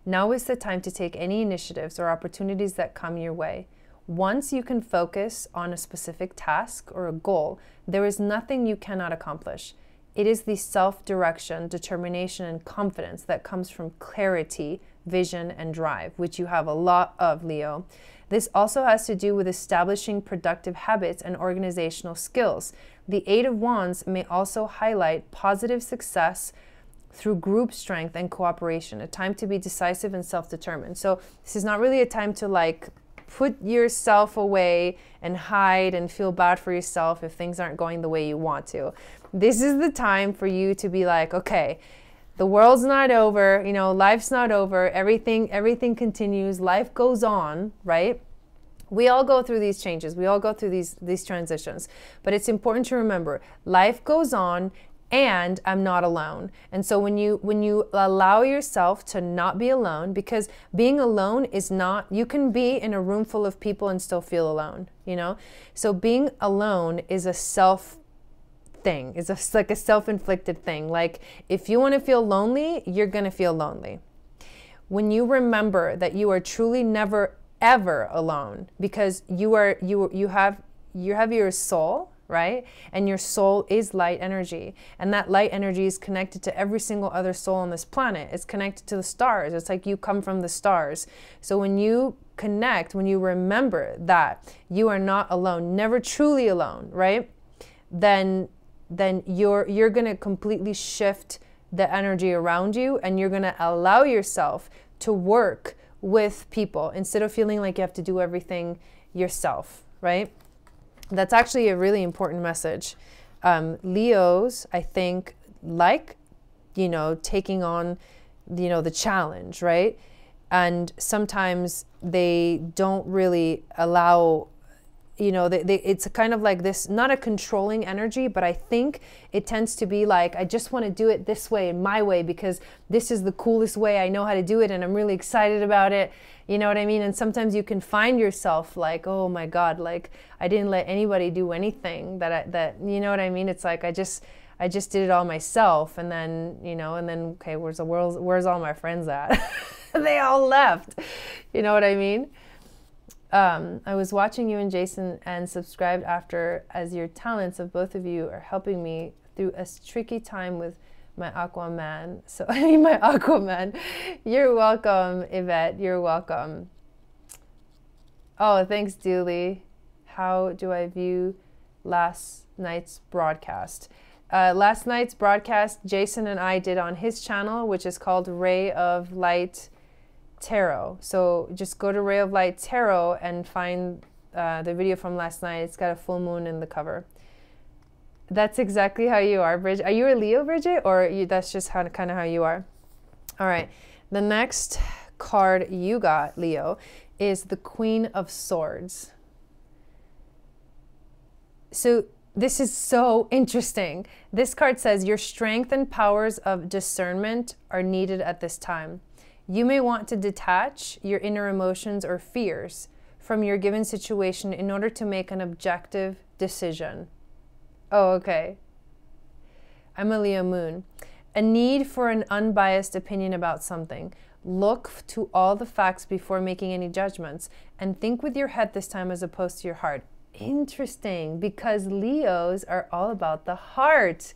Now is the time to take any initiatives or opportunities that come your way. Once you can focus on a specific task or a goal, there is nothing you cannot accomplish. It is the self-direction, determination, and confidence that comes from clarity, vision, and drive, which you have a lot of, Leo. This also has to do with establishing productive habits and organizational skills. The 8 of Wands may also highlight positive success through group strength and cooperation, a time to be decisive and self-determined. So this is not really a time to put yourself away and hide and feel bad for yourself if things aren't going the way you want to. This is the time for you to be okay, the world's not over, life's not over, everything continues, life goes on, right? We all go through these changes, we all go through these transitions, but it's important to remember, life goes on, and I'm not alone. And so when you allow yourself to not be alone, because being alone is not, you can be in a room full of people and still feel alone, you know? So being alone is a self thing. It's like a self-inflicted thing. Like if you want to feel lonely, you're going to feel lonely. When you remember that you are truly never ever alone, because you have your soul, right? And your soul is light energy. And that light energy is connected to every single other soul on this planet. It's connected to the stars. It's like you come from the stars. So when you connect, when you remember that you are not alone, never truly alone, right? Then you're going to completely shift the energy around you, and you're going to allow yourself to work with people instead of feeling like you have to do everything yourself, right? That's actually a really important message. Leos, I think, like, you know, taking on, you know, the challenge, right? And sometimes they don't really allow, you know, it's kind of like this, not a controlling energy, but I think it tends to be like, I just want to do it this way, in my way, because this is the coolest way I know how to do it, and I'm really excited about it. You know what I mean? And sometimes you can find yourself like, oh my God, like I didn't let anybody do anything that you know what I mean? It's like I just did it all myself, and then, you know, and then, okay, where's all my friends at? They all left. You know what I mean? I was watching you and Jason and subscribed after, as your talents of both of you are helping me through a tricky time with my Aquaman. So I mean my Aquaman. You're welcome, Yvette. You're welcome. Oh, thanks, Dooley. How do I view last night's broadcast? Last night's broadcast, Jason and I did on his channel, which is called Ray of Light Tarot. So just go to Ray of Light Tarot and find the video from last night. It's got a full moon in the cover. That's exactly how you are, Bridget. Are you a Leo, Bridget, or that's just kind of how you are? All right. The next card you got, Leo, is the Queen of Swords. So this is so interesting. This card says your strength and powers of discernment are needed at this time. You may want to detach your inner emotions or fears from your given situation in order to make an objective decision. Oh, okay. I'm a Leo moon. A need for an unbiased opinion about something. Look to all the facts before making any judgments, and think with your head this time as opposed to your heart. Interesting, because Leos are all about the heart.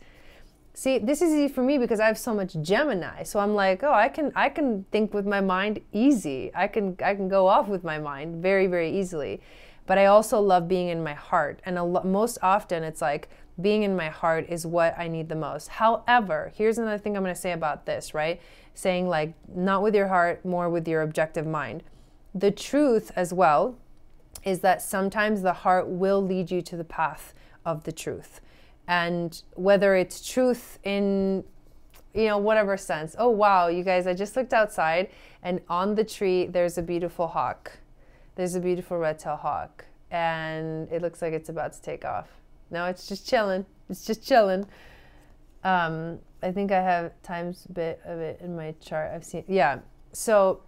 See, this is easy for me because I have so much Gemini. So I'm like, oh, I can think with my mind easy. I can go off with my mind very, very easily. But I also love being in my heart. And most often it's like being in my heart is what I need the most. However, here's another thing I'm going to say about this, right? Saying like, not with your heart, more with your objective mind. The truth as well is that sometimes the heart will lead you to the path of the truth. And whether it's truth in, you know, whatever sense. Oh, wow, you guys, I just looked outside and on the tree, there's a beautiful hawk. There's a beautiful red-tailed hawk. And it looks like it's about to take off. No, it's just chilling. It's just chilling. I think I have times bit of it in my chart. I've seen, yeah. So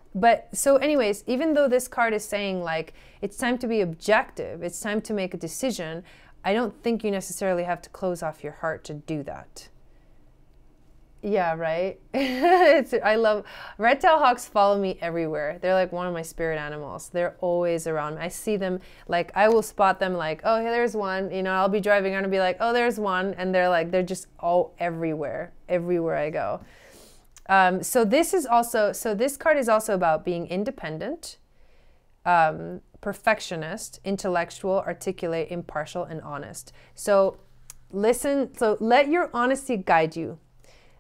anyways, even though this card is saying like, it's time to be objective, it's time to make a decision, I don't think you necessarily have to close off your heart to do that. Yeah, right? I love, red-tailed hawks follow me everywhere. They're like one of my spirit animals. They're always around me. I see them, like, I will spot them like, oh, hey, there's one. You know, I'll be driving around and be like, oh, there's one. And they're like, they're just all everywhere I go. So this card is also about being independent, perfectionist, intellectual, articulate, impartial, and honest. So listen, so let your honesty guide you.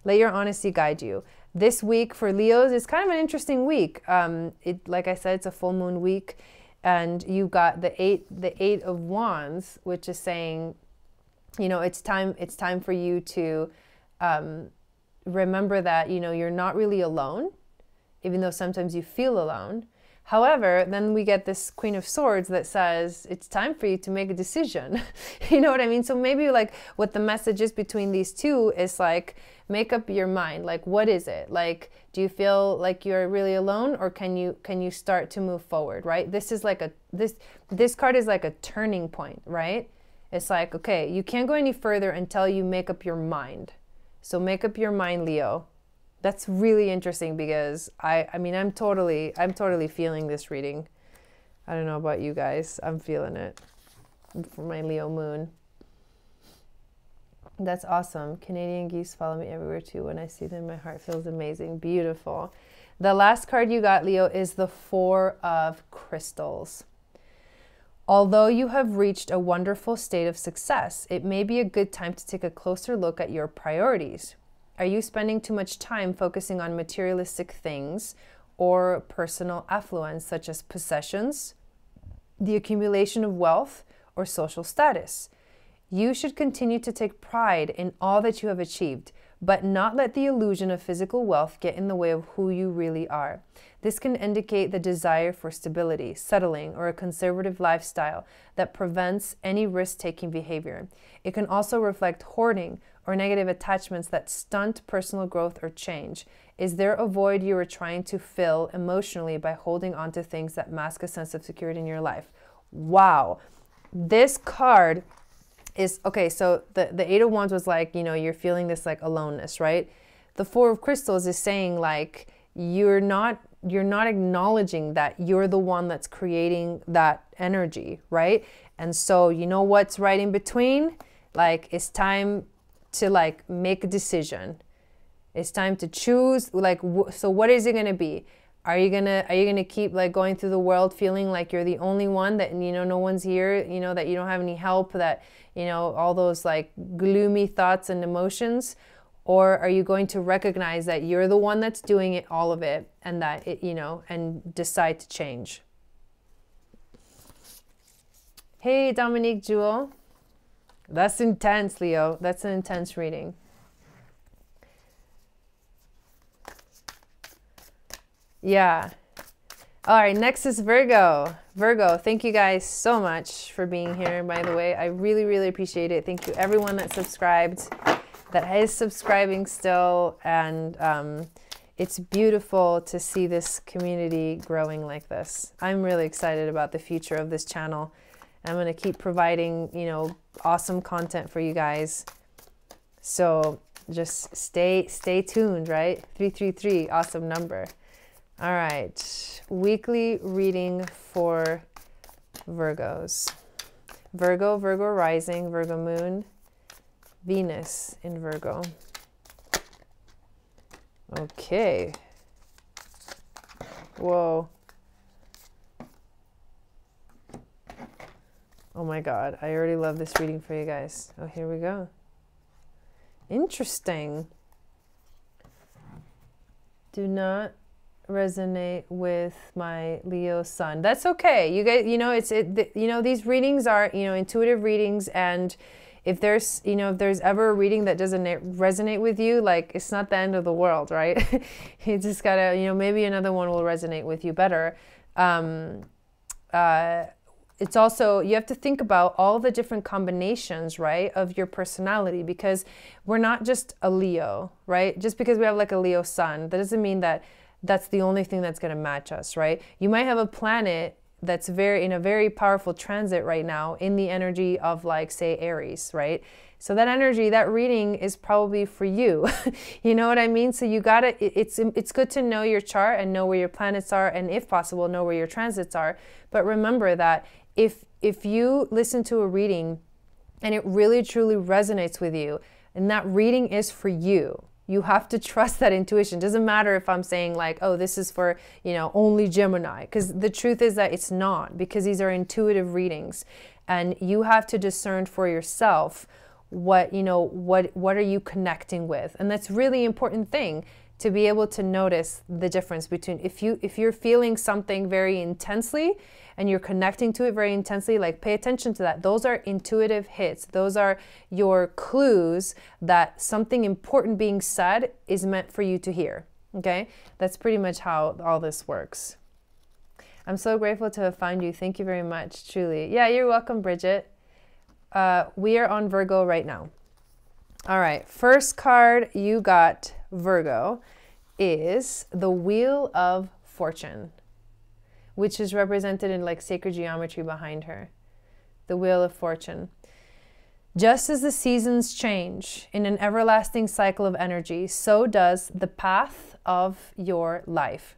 Let your honesty guide you. This week for Leos is kind of an interesting week. Like I said, it's a full moon week, and you got the eight of wands, which is saying, you know, it's time for you to remember that, you know, you're not really alone, even though sometimes you feel alone. However, then we get this Queen of Swords that says it's time for you to make a decision. You know what I mean? So maybe like what the message is between these two is like, make up your mind. Like, what is it? Like, do you feel like you're really alone, or can you start to move forward, right? This is like this card is like a turning point, right? It's like, okay, you can't go any further until you make up your mind. So make up your mind, Leo. That's really interesting because I mean, I'm totally feeling this reading. I don't know about you guys. I'm feeling it for my Leo moon. That's awesome. Canadian geese follow me everywhere too. When I see them, my heart feels amazing. Beautiful. The last card you got, Leo, is the Four of Crystals. Although you have reached a wonderful state of success, it may be a good time to take a closer look at your priorities. Are you spending too much time focusing on materialistic things or personal affluence, such as possessions, the accumulation of wealth, or social status? You should continue to take pride in all that you have achieved, but not let the illusion of physical wealth get in the way of who you really are. This can indicate the desire for stability, settling, or a conservative lifestyle that prevents any risk-taking behavior. It can also reflect hoarding or negative attachments that stunt personal growth or change. Is there a void you are trying to fill emotionally by holding on to things that mask a sense of security in your life? Wow. This card is, okay, so the Eight of Wands was like, you know, you're feeling this like aloneness, right? The Four of Crystals is saying like, you're not acknowledging that you're the one that's creating that energy, right? And so you know what's right in between? Like, it's time to like make a decision. It's time to choose. Like, so what is it going to be? Are you gonna keep like going through the world feeling like you're the only one, that, you know, no one's here, you know, that you don't have any help, that, you know, all those like gloomy thoughts and emotions? Or are you going to recognize that you're the one that's doing it, all of it, and that it, you know, and decide to change? Hey, Dominique Jewel. That's intense, Leo. That's an intense reading. Yeah. All right, next is Virgo. Virgo, thank you guys so much for being here, by the way. I really, really appreciate it. Thank you, everyone that subscribed, that is subscribing still. And it's beautiful to see this community growing like this. I'm really excited about the future of this channel. I'm going to keep providing, you know, awesome content for you guys. So just stay tuned, right? 333, awesome number. All right, weekly reading for Virgos. Virgo, Virgo rising, Virgo moon, Venus in Virgo. Okay. Whoa. Oh my God, I already love this reading for you guys. Oh, here we go. Interesting. Do not resonate with my Leo sun. That's okay. You guys, you know, you know, these readings are, you know, intuitive readings, and if there's, you know, if there's ever a reading that doesn't resonate with you, like, it's not the end of the world, right? You just gotta, you know, maybe another one will resonate with you better. It's also, you have to think about all the different combinations, right, of your personality, because we're not just a Leo, right? Just because we have like a Leo sun, that doesn't mean that that's the only thing that's going to match us, right? You might have a planet that's in a very powerful transit right now in the energy of, like, say, Aries, right? So that energy, that reading is probably for you. You know what I mean? So you gotta, it's good to know your chart and know where your planets are, and if possible, know where your transits are. But remember that if you listen to a reading and it really truly resonates with you, and that reading is for you, you have to trust that intuition. Doesn't matter if I'm saying like, oh, this is for, you know, only Gemini, because the truth is that it's not, because these are intuitive readings, and you have to discern for yourself what, you know, what are you connecting with. And that's really important thing, to be able to notice the difference between, if you're feeling something very intensely and you're connecting to it very intensely, like, pay attention to that. Those are intuitive hits. Those are your clues that something important being said is meant for you to hear, okay? That's pretty much how all this works. I'm so grateful to have found you. Thank you very much, truly. Yeah, you're welcome, Bridget. We are on Virgo right now. All right, first card you got, Virgo, is the Wheel of Fortune, which is represented in like sacred geometry behind her. The Wheel of Fortune. Just as the seasons change in an everlasting cycle of energy, so does the path of your life.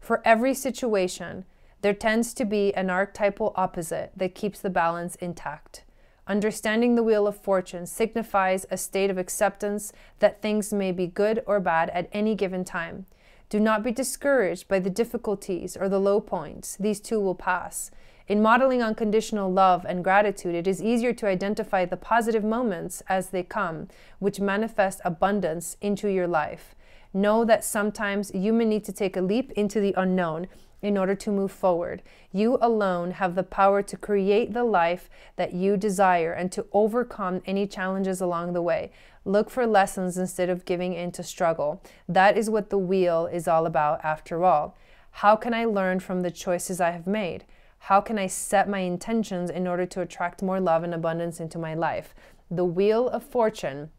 For every situation, there tends to be an archetypal opposite that keeps the balance intact. Understanding the Wheel of Fortune signifies a state of acceptance that things may be good or bad at any given time. Do not be discouraged by the difficulties or the low points. These too will pass. In modeling unconditional love and gratitude, it is easier to identify the positive moments as they come, which manifest abundance into your life. Know that sometimes you may need to take a leap into the unknown in order to move forward. You alone have the power to create the life that you desire and to overcome any challenges along the way. Look for lessons instead of giving in to struggle. That is what the wheel is all about after all. How can I learn from the choices I have made? How can I set my intentions in order to attract more love and abundance into my life? The Wheel of Fortune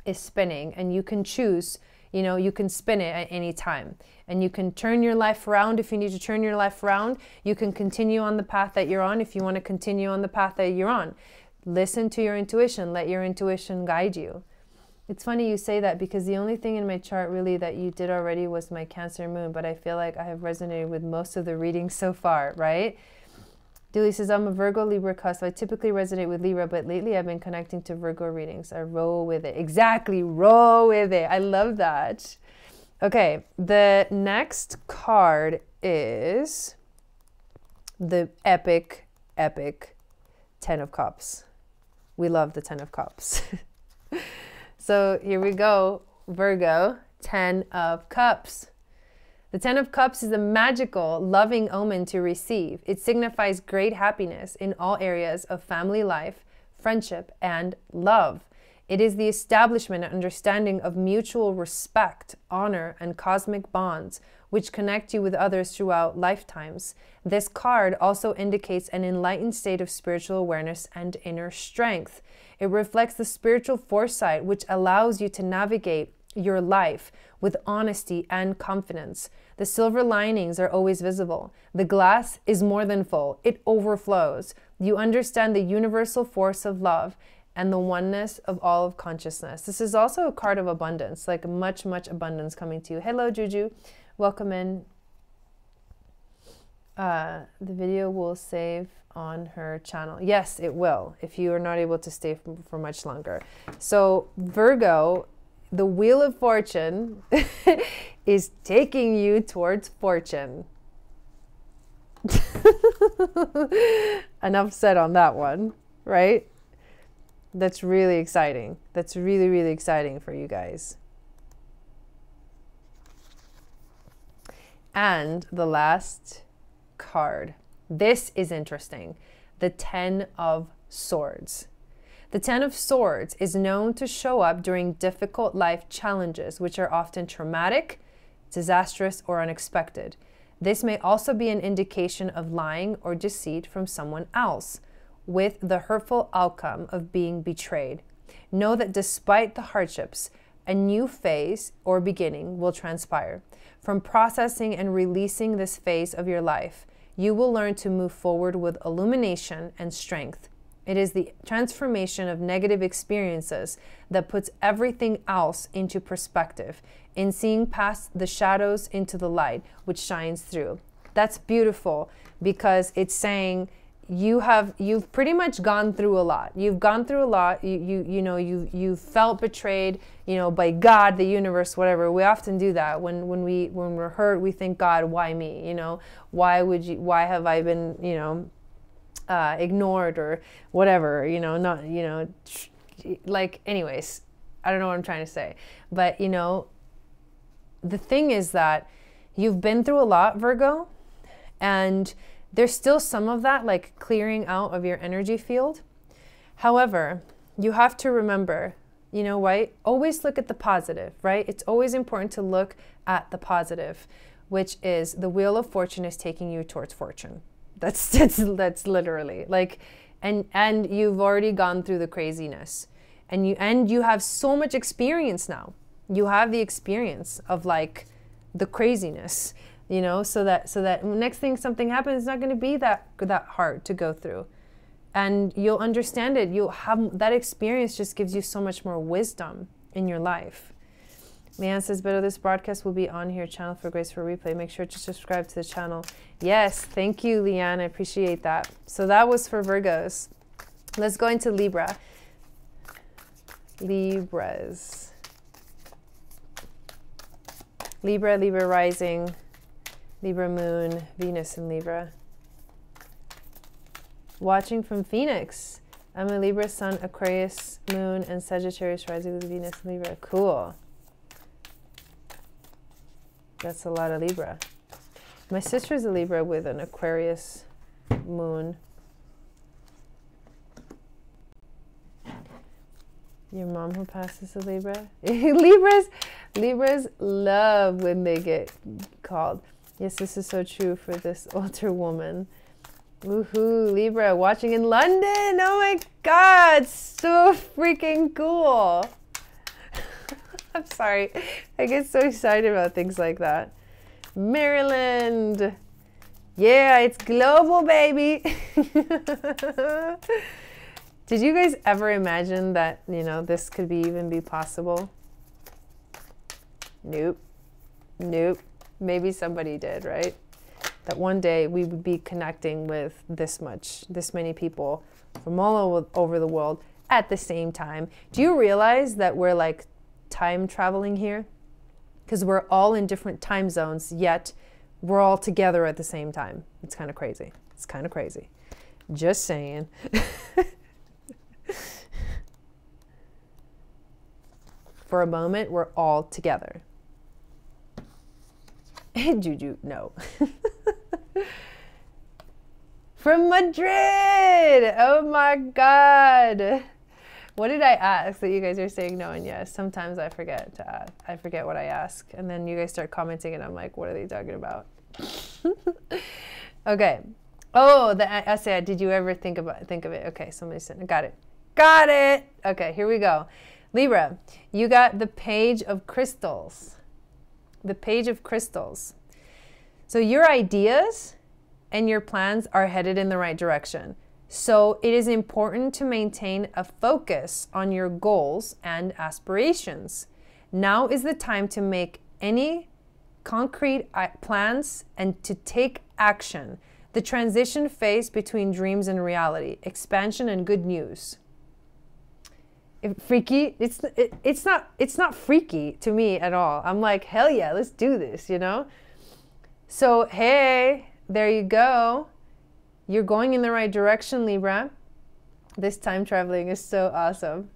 is spinning, and you can choose, you know, you can spin it at any time. And you can turn your life around if you need to turn your life around. You can continue on the path that you're on if you want to continue on the path that you're on. Listen to your intuition. Let your intuition guide you. It's funny you say that, because the only thing in my chart really that you did already was my Cancer moon, but I feel like I have resonated with most of the readings so far, right? Dooley says, I'm a Virgo Libra cusp. I typically resonate with Libra, but lately I've been connecting to Virgo readings. I roll with it. Exactly, roll with it. I love that. Okay, the next card is the epic, epic Ten of Cups. We love the Ten of Cups. So here we go, Virgo, Ten of Cups. The Ten of Cups is a magical, loving omen to receive. It signifies great happiness in all areas of family life, friendship, and love. It is the establishment and understanding of mutual respect, honor, and cosmic bonds, which connect you with others throughout lifetimes. This card also indicates an enlightened state of spiritual awareness and inner strength. It reflects the spiritual foresight which allows you to navigate your life with honesty and confidence. The silver linings are always visible. The glass is more than full. It overflows. You understand the universal force of love and the oneness of all of consciousness. This is also a card of abundance, like much, much abundance coming to you. Hello, Juju. Welcome in. The video will save on her channel. Yes, it will, if you are not able to stay for much longer. So Virgo, the Wheel of Fortune is taking you towards fortune. Enough said on that one, right? That's really exciting. That's really, really exciting for you guys. And the last card. This is interesting. The Ten of Swords. The Ten of Swords is known to show up during difficult life challenges, which are often traumatic, disastrous, or unexpected. This may also be an indication of lying or deceit from someone else, with the hurtful outcome of being betrayed. Know that despite the hardships, a new phase or beginning will transpire. From processing and releasing this phase of your life, you will learn to move forward with illumination and strength. It is the transformation of negative experiences that puts everything else into perspective, in seeing past the shadows into the light, which shines through. That's beautiful, because it's saying you've pretty much gone through a lot. You've gone through a lot. You felt betrayed, by God, the universe, whatever. We often do that when we're hurt. We think, God, why me? Why have I been, ignored or whatever? Anyways, I don't know what I'm trying to say, but the thing is that you've been through a lot, Virgo, and there's still some of that, like clearing out of your energy field. However, you have to remember, always look at the positive, right? It's always important to look at the positive. which is the wheel of fortune is taking you towards fortune. That's literally like, and you've already gone through the craziness, and you have so much experience now. You have the experience of like the craziness, you know, so that next thing something happens, it's not going to be that hard to go through, and you'll understand it. You'll have that experience, just gives you so much more wisdom in your life. Leanne says, better this broadcast will be on here, Channel for Grace for replay. Make sure to subscribe to the channel. Yes, thank you, Leanne. I appreciate that. So that was for Virgos. Let's go into Libra. Libras. Libra, Libra rising, Libra moon, Venus in Libra. Watching from Phoenix. I'm a Libra sun, Aquarius moon, and Sagittarius rising with Venus in Libra. Cool. That's a lot of Libra. My sister's a Libra with an Aquarius moon. Your mom who passes a Libra? Libras love when they get called. Yes, this is so true for this older woman. Woohoo, Libra, watching in London. Oh my God, so freaking cool. I'm sorry. I get so excited about things like that. Maryland. Yeah, it's global, baby. Did you guys ever imagine that, you know, this could even be possible? Nope. Nope. Maybe somebody did, right? That one day we would be connecting with this many people from all over the world at the same time. Do you realize that we're like time traveling here? Because we're all in different time zones, yet we're all together at the same time. It's kind of crazy. It's kind of crazy. Just saying. For a moment, we're all together. Juju, no. From Madrid! Oh my God! What did I ask that you guys are saying no and yes? Sometimes I forget to ask. I forget what I ask. And then you guys start commenting and I'm like, what are they talking about? Okay. Oh, the essay. Did you ever think of it? Okay, somebody said, got it. Got it! Okay, here we go. Libra, you got the Page of Crystals. The Page of Crystals. So your ideas and your plans are headed in the right direction. So it is important to maintain a focus on your goals and aspirations. Now is the time to make any concrete plans and to take action. The transition phase between dreams and reality, expansion and good news. Freaky, it's not freaky to me at all. I'm like, hell yeah, let's do this, you know? So, hey, there you go. You're going in the right direction, Libra. This time traveling is so awesome.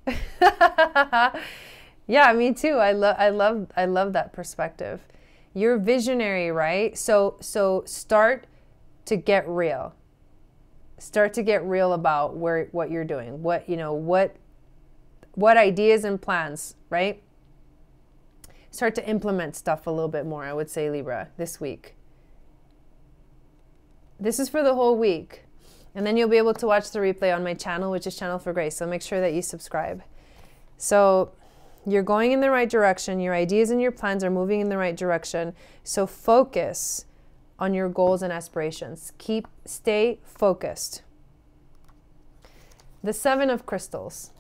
Yeah, me too. I love that perspective. You're visionary, right? So start to get real. Start to get real about what you're doing. What ideas and plans, right? Start to implement stuff a little bit more, I would say, Libra, this week. This is for the whole week. And then you'll be able to watch the replay on my channel, which is Channel for Grace. So make sure that you subscribe. So you're going in the right direction. Your ideas and your plans are moving in the right direction. So focus on your goals and aspirations. Stay focused. The Seven of Crystals.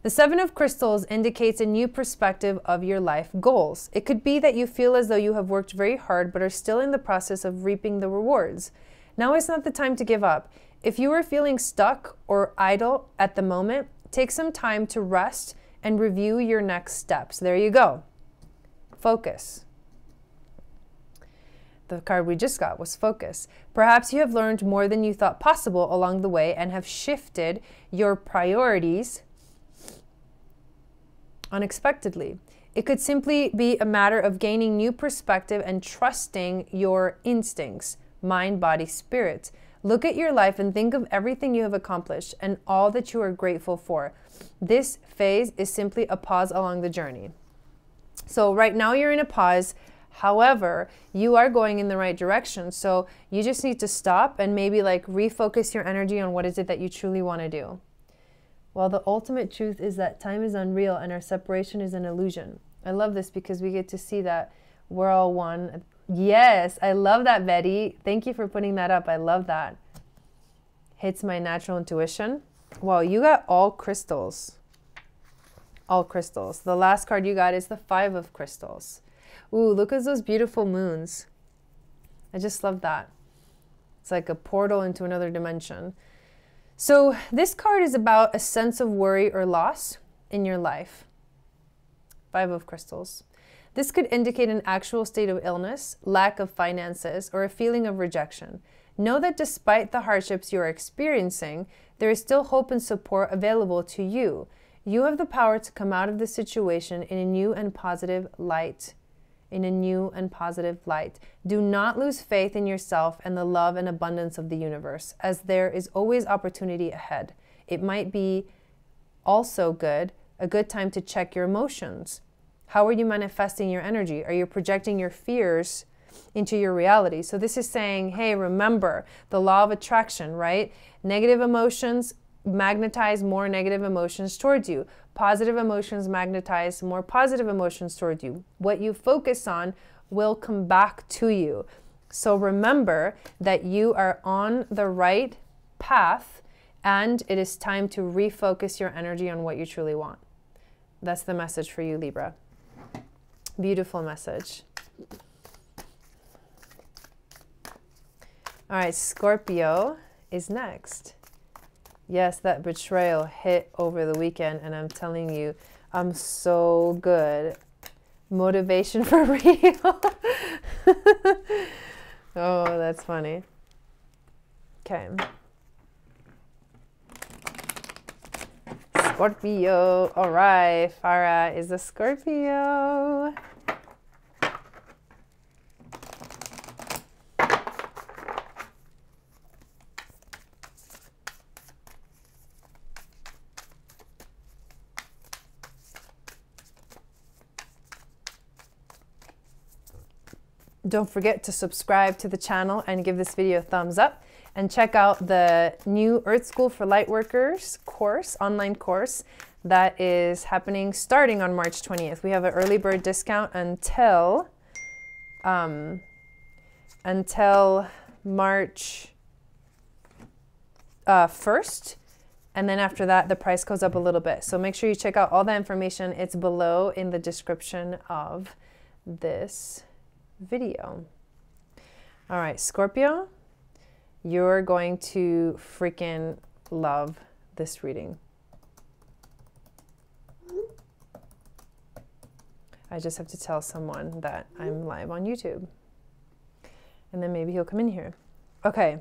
The Seven of Crystals indicates a new perspective of your life goals. It could be that you feel as though you have worked very hard but are still in the process of reaping the rewards. Now is not the time to give up. If you are feeling stuck or idle at the moment, take some time to rest and review your next steps. There you go. Focus. The card we just got was focus. Perhaps you have learned more than you thought possible along the way and have shifted your priorities unexpectedly. It could simply be a matter of gaining new perspective and trusting your instincts, mind, body, spirit. Look at your life and think of everything you have accomplished and all that you are grateful for. This phase is simply a pause along the journey. So right now you're in a pause. However, you are going in the right direction. So you just need to stop and maybe like refocus your energy on what is it that you truly want to do. Well, the ultimate truth is that time is unreal and our separation is an illusion. I love this because we get to see that we're all one. Yes, I love that, Betty. Thank you for putting that up. I love that. Hits my natural intuition. Wow, you got all crystals. All crystals. The last card you got is the 5 of crystals. Ooh, look at those beautiful moons. I just love that. It's like a portal into another dimension. So this card is about a sense of worry or loss in your life. 5 of crystals. This could indicate an actual state of illness, lack of finances, or a feeling of rejection. Know that despite the hardships you are experiencing, there is still hope and support available to you. You have the power to come out of this situation in a new and positive light. In a new and positive light. Do not lose faith in yourself and the love and abundance of the universe, as there is always opportunity ahead. It might be also a good time to check your emotions. How are you manifesting your energy? Are you projecting your fears into your reality? So this is saying, hey, remember the law of attraction, right? Negative emotions magnetize more negative emotions towards you. Positive emotions magnetize more positive emotions towards you. What you focus on will come back to you. So remember that you are on the right path and it is time to refocus your energy on what you truly want. That's the message for you, Libra. Beautiful message. All right, Scorpio is next. Yes, that betrayal hit over the weekend, and I'm telling you, I'm so good. Motivation for real. Oh, that's funny. Okay. Scorpio. All right, Farah is a Scorpio. Don't forget to subscribe to the channel and give this video a thumbs up, and check out the new Earth School for Lightworkers course, online course that is happening starting on March 20th. We have an early bird discount until March 1st. And then after that, the price goes up a little bit. So make sure you check out all the information. It's below in the description of this video. All right, Scorpio, you're going to freaking love this reading. I just have to tell someone that I'm live on YouTube, and then maybe he'll come in here. Okay.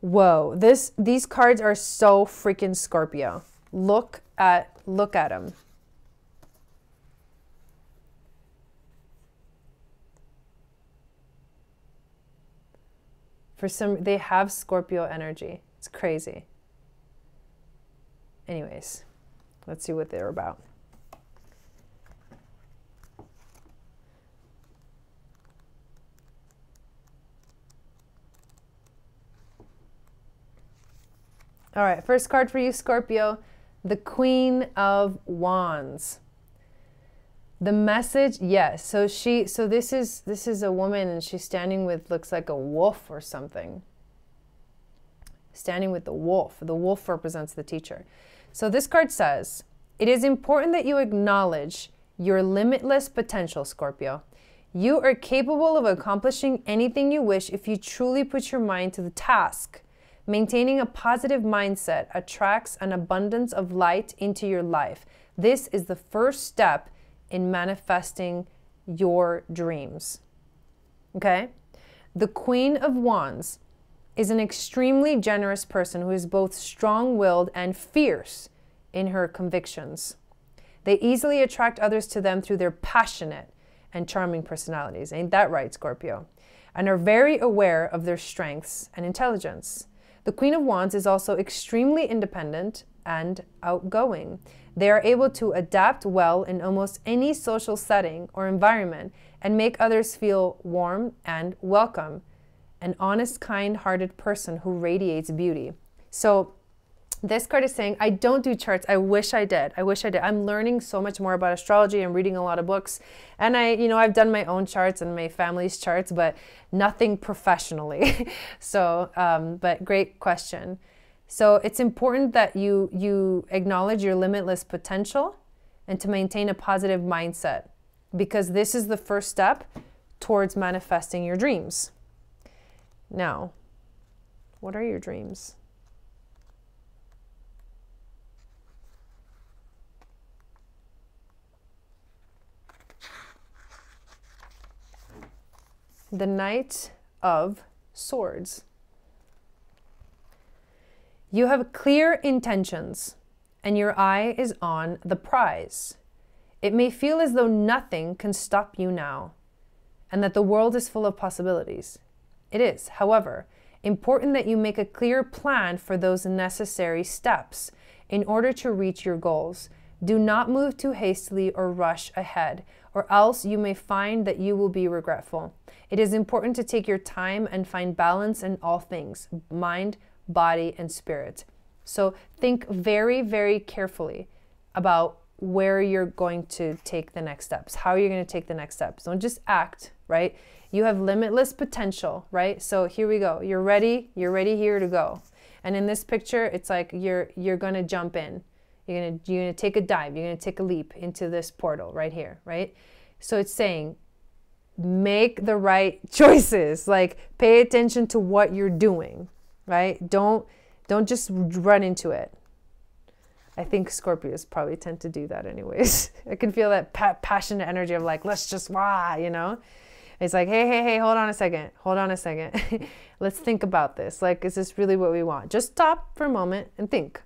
Whoa, these cards are so freaking Scorpio. Look at them. They have Scorpio energy. It's crazy. Anyways, let's see what they're about. All right, first card for you, Scorpio, the Queen of Wands. The message, yes. So this is a woman, and she's standing with, looks like a wolf or something. Standing with the wolf. The wolf represents the teacher. So this card says, it is important that you acknowledge your limitless potential, Scorpio. You are capable of accomplishing anything you wish if you truly put your mind to the task. Maintaining a positive mindset attracts an abundance of light into your life. This is the first step in manifesting your dreams. Okay? The Queen of Wands is an extremely generous person who is both strong-willed and fierce in her convictions. They easily attract others to them through their passionate and charming personalities. Ain't that right, Scorpio? And are very aware of their strengths and intelligence. The Queen of Wands is also extremely independent and outgoing. They are able to adapt well in almost any social setting or environment and make others feel warm and welcome. An honest, kind-hearted person who radiates beauty. So this card is saying, I don't do charts. I wish I did. I wish I did. I'm learning so much more about astrology. I'm reading a lot of books. And I've done my own charts and my family's charts, but nothing professionally. So, but great question. So it's important that you acknowledge your limitless potential and to maintain a positive mindset, because this is the first step towards manifesting your dreams. Now, what are your dreams? The Knight of Swords. You have clear intentions, and your eye is on the prize. It may feel as though nothing can stop you now, and that the world is full of possibilities. It is, however, important that you make a clear plan for those necessary steps in order to reach your goals. Do not move too hastily or rush ahead, or else you may find that you will be regretful. It is important to take your time and find balance in all things, mind, body, and spirit. So think very, very carefully about where you're going to take the next steps, how you're going to take the next steps. Don't just act, right? You have limitless potential, right? So here we go. You're ready here to go. And in this picture, it's like you're going to jump in. You're going to take a dive. You're going to take a leap into this portal right here, right? So it's saying, make the right choices. Like, pay attention to what you're doing, right? Don't just run into it. I think Scorpios probably tend to do that anyways. I can feel that passionate energy of like, let's just, It's like, hey, hold on a second. Let's think about this. Like, is this really what we want? Just stop for a moment and think.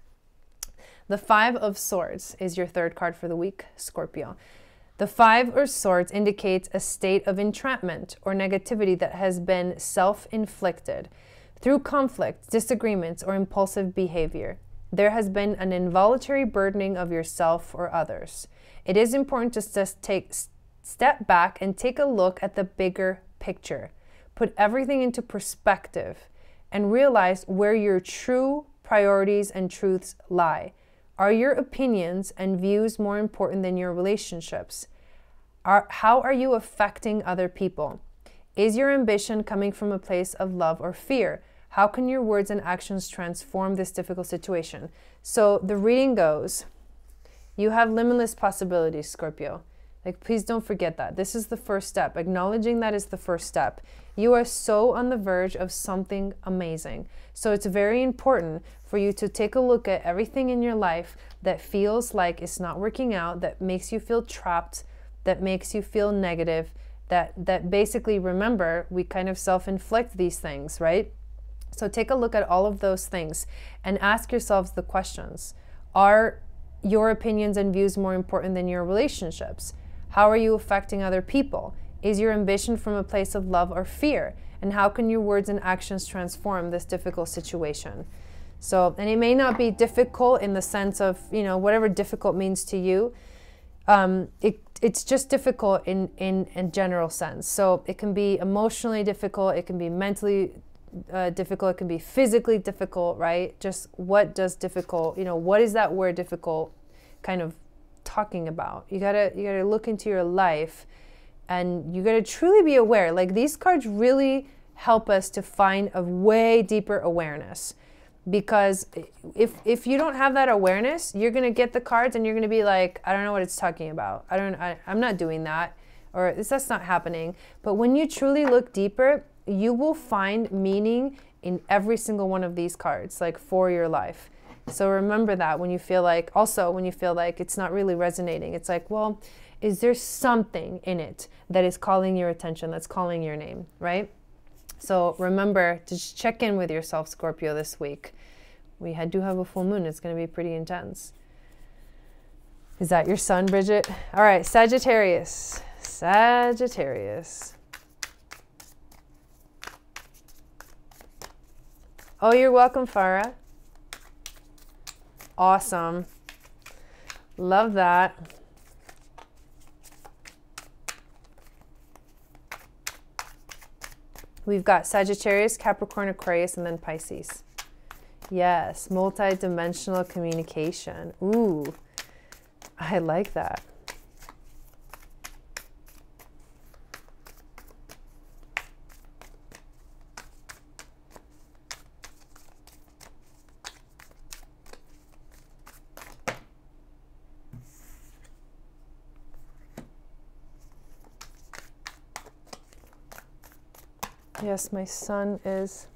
The Five of Swords is your third card for the week, Scorpio. The Five of Swords indicates a state of entrapment or negativity that has been self-inflicted through conflict, disagreements, or impulsive behavior. There has been an involuntary burdening of yourself or others. It is important to step back and take a look at the bigger picture. Put everything into perspective and realize where your true priorities and truths lie. Are your opinions and views more important than your relationships? How are you affecting other people? Is your ambition coming from a place of love or fear? How can your words and actions transform this difficult situation? So the reading goes, you have limitless possibilities, Scorpio. Like, please don't forget that. This is the first step. Acknowledging that is the first step. You are so on the verge of something amazing. So it's very important for you to take a look at everything in your life that feels like it's not working out, that makes you feel trapped, that makes you feel negative, that basically, remember, we kind of self-inflict these things, right? So take a look at all of those things and ask yourselves the questions. Are your opinions and views more important than your relationships? How are you affecting other people? Is your ambition from a place of love or fear? And how can your words and actions transform this difficult situation? So, and it may not be difficult in the sense of, whatever difficult means to you. It's just difficult in a general sense. So it can be emotionally difficult. It can be mentally difficult. It can be physically difficult, right? Just what does difficult, what is that word difficult kind of talking about? You gotta look into your life, and you gotta truly be aware. Like, these cards really help us to find a way deeper awareness, because if you don't have that awareness, you're gonna get the cards and you're gonna be like, I don't know what it's talking about. I'm not doing that, or that's not happening. But when you truly look deeper, you will find meaning in every single one of these cards, like, for your life. So remember that when you feel like it's not really resonating. It's like, well, is there something in it that is calling your attention, that's calling your name, right? So remember to just check in with yourself, Scorpio, this week. We do have a full moon. It's going to be pretty intense. Is that your sun, Bridget? All right, Sagittarius. Oh, you're welcome, Farah. Awesome. Love that. We've got Sagittarius, Capricorn, Aquarius, and then Pisces. Yes, multi-dimensional communication. Ooh, I like that. Yes, my son is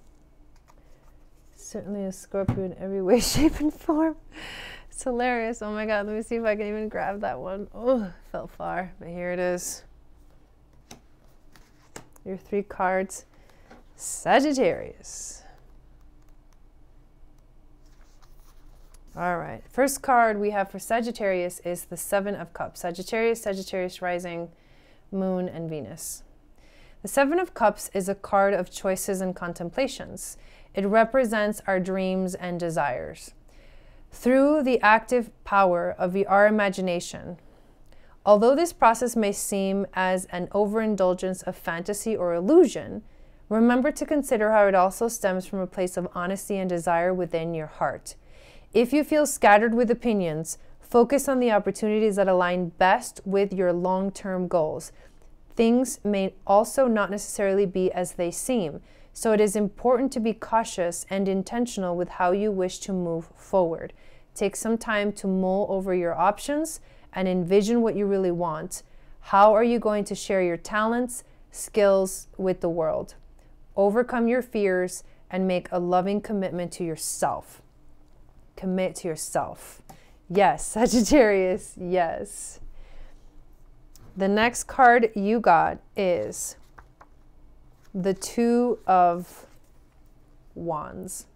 certainly a Scorpio in every way, shape, and form. It's hilarious. Oh my God, let me see if I can even grab that one. Oh, felt far, but here it is. Your 3 cards, Sagittarius. All right, first card we have for Sagittarius is the 7 of Cups. Sagittarius, Sagittarius rising, Moon, and Venus. The 7 of Cups is a card of choices and contemplations. It represents our dreams and desires. Through the active power of our imagination, although this process may seem as an overindulgence of fantasy or illusion, remember to consider how it also stems from a place of honesty and desire within your heart. If you feel scattered with opinions, focus on the opportunities that align best with your long-term goals. Things may also not necessarily be as they seem, so it is important to be cautious and intentional with how you wish to move forward. Take some time to mull over your options and envision what you really want. How are you going to share your talents, skills with the world? Overcome your fears and make a loving commitment to yourself. Commit to yourself. Yes, Sagittarius, yes. The next card you got is the 2 of Wands.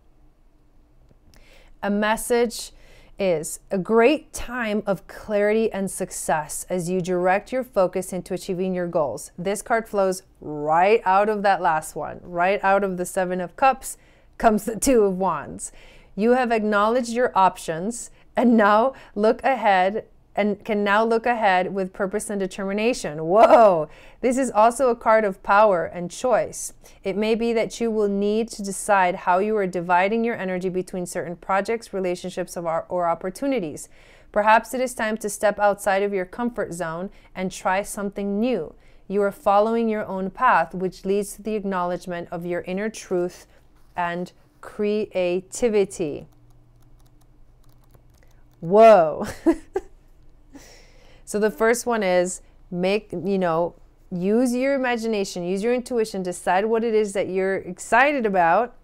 A message is a great time of clarity and success as you direct your focus into achieving your goals. This card flows right out of that last one. Right out of the 7 of Cups comes the 2 of Wands. You have acknowledged your options and now look ahead and can now look ahead with purpose and determination. Whoa! This is also a card of power and choice. It may be that you will need to decide how you are dividing your energy between certain projects, relationships, or opportunities. Perhaps it is time to step outside of your comfort zone and try something new. You are following your own path, which leads to the acknowledgement of your inner truth and creativity. Whoa! So the first one is use your imagination, use your intuition, decide what it is that you're excited about,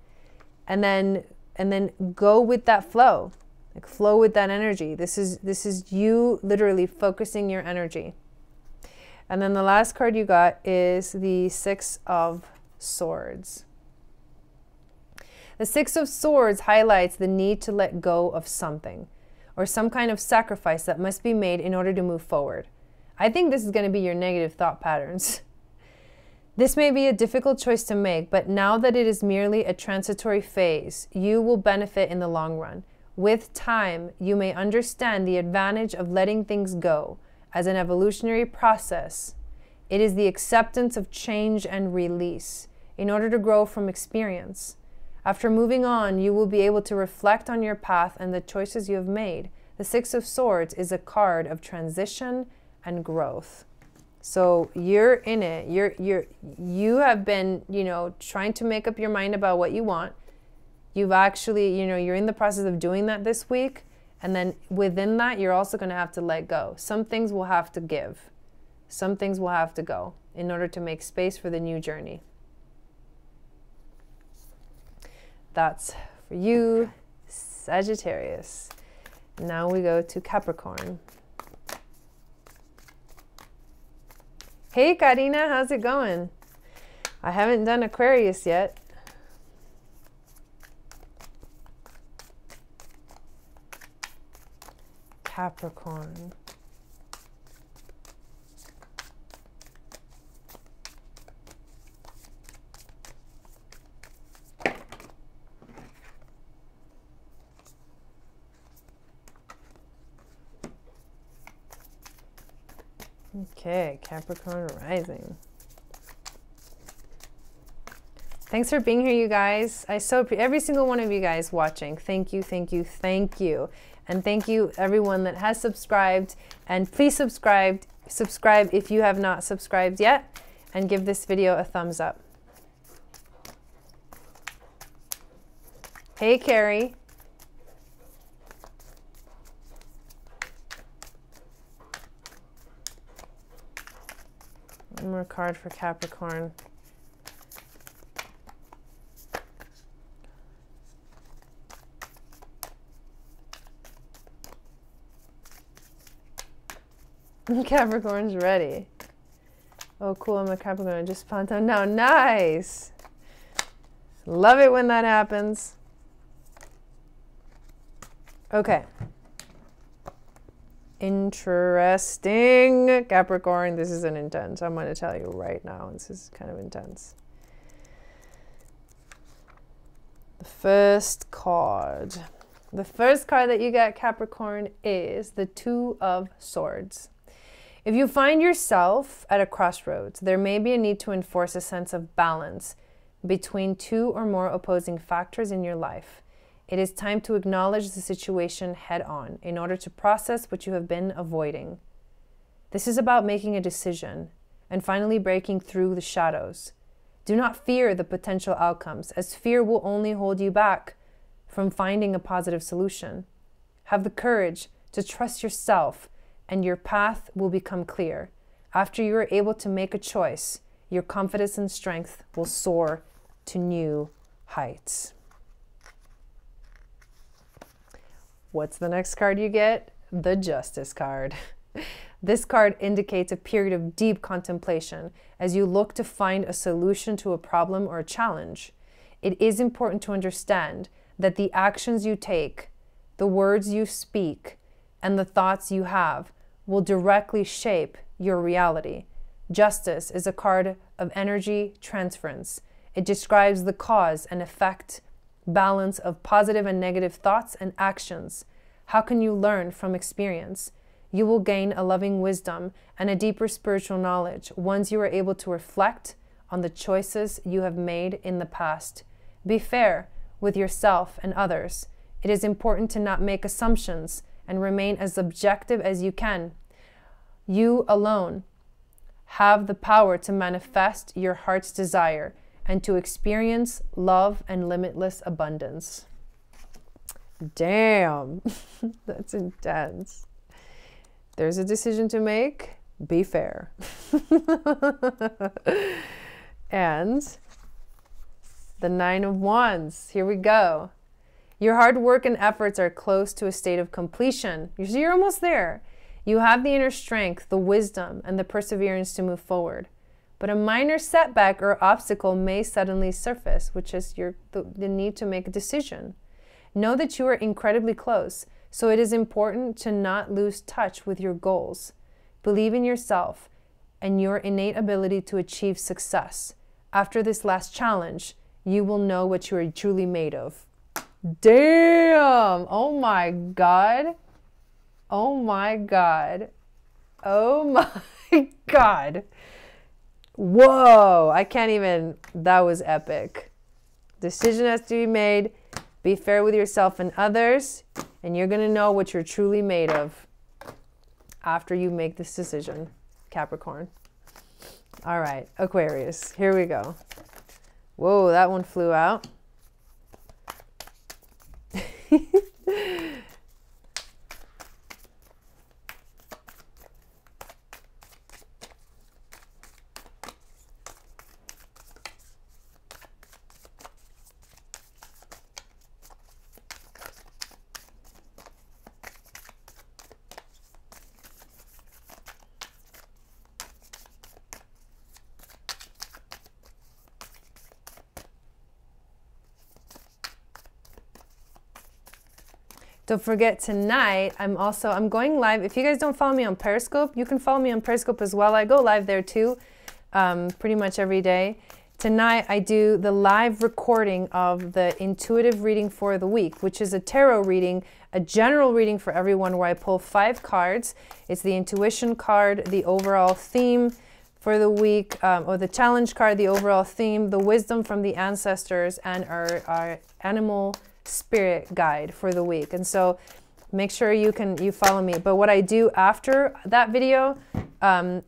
and then go with that flow. Like flow with that energy. This is you literally focusing your energy. And then the last card you got is the 6 of Swords. The 6 of Swords highlights the need to let go of something, or some kind of sacrifice that must be made in order to move forward. I think this is going to be your negative thought patterns. This may be a difficult choice to make, but now that it is merely a transitory phase, you will benefit in the long run. With time, you may understand the advantage of letting things go. As an evolutionary process, it is the acceptance of change and release in order to grow from experience. After moving on, you will be able to reflect on your path and the choices you have made. The 6 of Swords is a card of transition and growth. So you're in it. You have been, trying to make up your mind about what you want. You've actually, you're in the process of doing that this week. And then within that, you're also going to have to let go. Some things will have to give. Some things will have to go in order to make space for the new journey. That's for you, Sagittarius. Now we go to Capricorn. Hey, Karina, how's it going? I haven't done Aquarius yet. Capricorn. Okay, Capricorn rising. Thanks for being here, you guys. I so appreciate every single one of you guys watching. Thank you, thank you, thank you. And thank you everyone that has subscribed. And please subscribe if you have not subscribed yet, and give this video a thumbs up. Hey, Carrie. One more card for Capricorn. Capricorn's ready. Oh, cool. I'm a Capricorn. I just found out now. Nice. Love it when that happens. Okay. Interesting. Capricorn, this is an intense. I'm going to tell you right now. This is kind of intense. The first card. The first card that you got, Capricorn, is the Two of Swords. If you find yourself at a crossroads, there may be a need to enforce a sense of balance between two or more opposing factors in your life. It is time to acknowledge the situation head on in order to process what you have been avoiding. This is about making a decision and finally breaking through the shadows. Do not fear the potential outcomes, as fear will only hold you back from finding a positive solution. Have the courage to trust yourself, and your path will become clear. After you are able to make a choice, your confidence and strength will soar to new heights. What's the next card you get? The Justice card. This card indicates a period of deep contemplation as you look to find a solution to a problem or a challenge. It is important to understand that the actions you take, the words you speak, and the thoughts you have will directly shape your reality. Justice is a card of energy transference. It describes the cause and effect balance of positive and negative thoughts and actions. How can you learn from experience? You will gain a loving wisdom and a deeper spiritual knowledge once you are able to reflect on the choices you have made in the past. Be fair with yourself and others. It is important to not make assumptions and remain as objective as you can. You alone have the power to manifest your heart's desire and to experience love and limitless abundance. Damn, that's intense. There's a decision to make. Be fair. And the Nine of Wands. Here we go. Your hard work and efforts are close to a state of completion. You're almost there. You have the inner strength, the wisdom, and the perseverance to move forward. But a minor setback or obstacle may suddenly surface, which is the need to make a decision. Know that you are incredibly close, so it is important to not lose touch with your goals. Believe in yourself and your innate ability to achieve success. After this last challenge, you will know what you are truly made of. Damn! Oh my God. Oh my God. Oh my God. Whoa, I can't even, that was epic. Decision has to be made. Be fair with yourself and others, and you're going to know what you're truly made of after you make this decision, Capricorn. All right, Aquarius, here we go. Whoa, that one flew out. Don't forget, tonight, I'm going live. If you guys don't follow me on Periscope, you can follow me on Periscope as well. I go live there too, pretty much every day. Tonight, I do the live recording of the intuitive reading for the week, which is a tarot reading, a general reading for everyone where I pull 5 cards. It's the intuition card, the overall theme for the week, or the challenge card, the overall theme, the wisdom from the ancestors, and our animal spirit guide for the week. And so make sure you follow me. But what I do after that video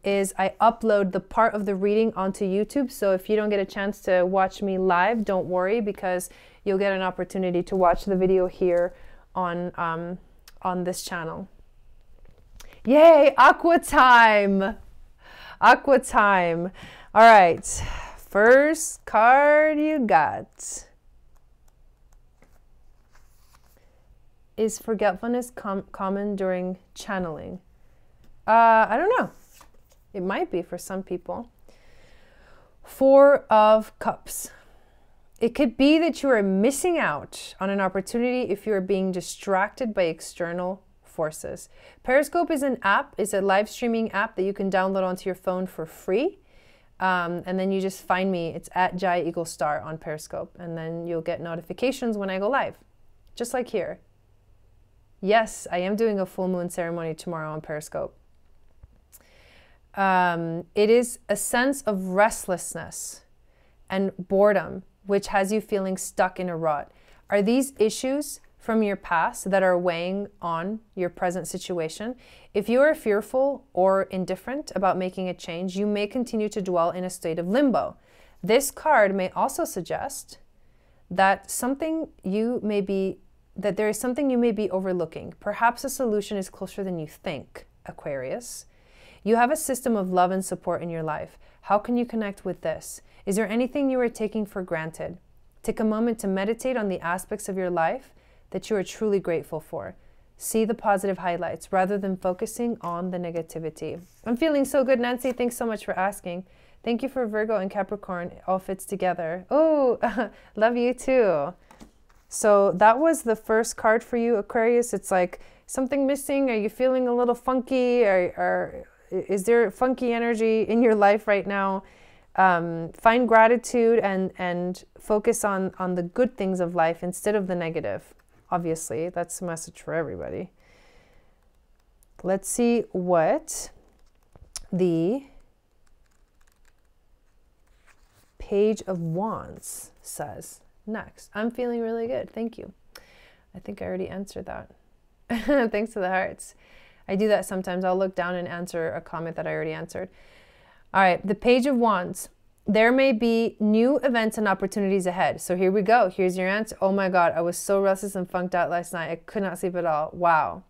is I upload the part of the reading onto YouTube. So if you don't get a chance to watch me live, don't worry, because you'll get an opportunity to watch the video here on this channel. Yay, aqua time! Aqua time. All right, first card you got. Is forgetfulness common during channeling? I don't know. It might be for some people. 4 of Cups. It could be that you are missing out on an opportunity if you are being distracted by external forces. Periscope is an app, is a live streaming app that you can download onto your phone for free. And then you just find me. It's at Jai Eagle Star on Periscope. And then you'll get notifications when I go live. Just like here. Yes, I am doing a full moon ceremony tomorrow on Periscope. It is a sense of restlessness and boredom, which has you feeling stuck in a rut. Are these issues from your past that are weighing on your present situation? If you are fearful or indifferent about making a change, you may continue to dwell in a state of limbo. This card may also suggest that there is something you may be overlooking. Perhaps a solution is closer than you think, Aquarius. You have a system of love and support in your life. How can you connect with this? Is there anything you are taking for granted? Take a moment to meditate on the aspects of your life that you are truly grateful for. See the positive highlights rather than focusing on the negativity. I'm feeling so good, Nancy. Thanks so much for asking. Thank you for Virgo and Capricorn. It all fits together. Oh, love you too. So that was the first card for you, Aquarius. It's like something missing. Are you feeling a little funky? Is there funky energy in your life right now? Find gratitude and focus on the good things of life instead of the negative. Obviously, that's a message for everybody. Let's see what the Page of Wands says next. I'm feeling really good. Thank you. I think I already answered that. Thanks to the hearts. I do that sometimes. I'll look down and answer a comment that I already answered. All right, the Page of Wands. There may be new events and opportunities ahead. So here we go. Here's your answer. Oh my God, I was so restless and funked out last night. I could not sleep at all. Wow.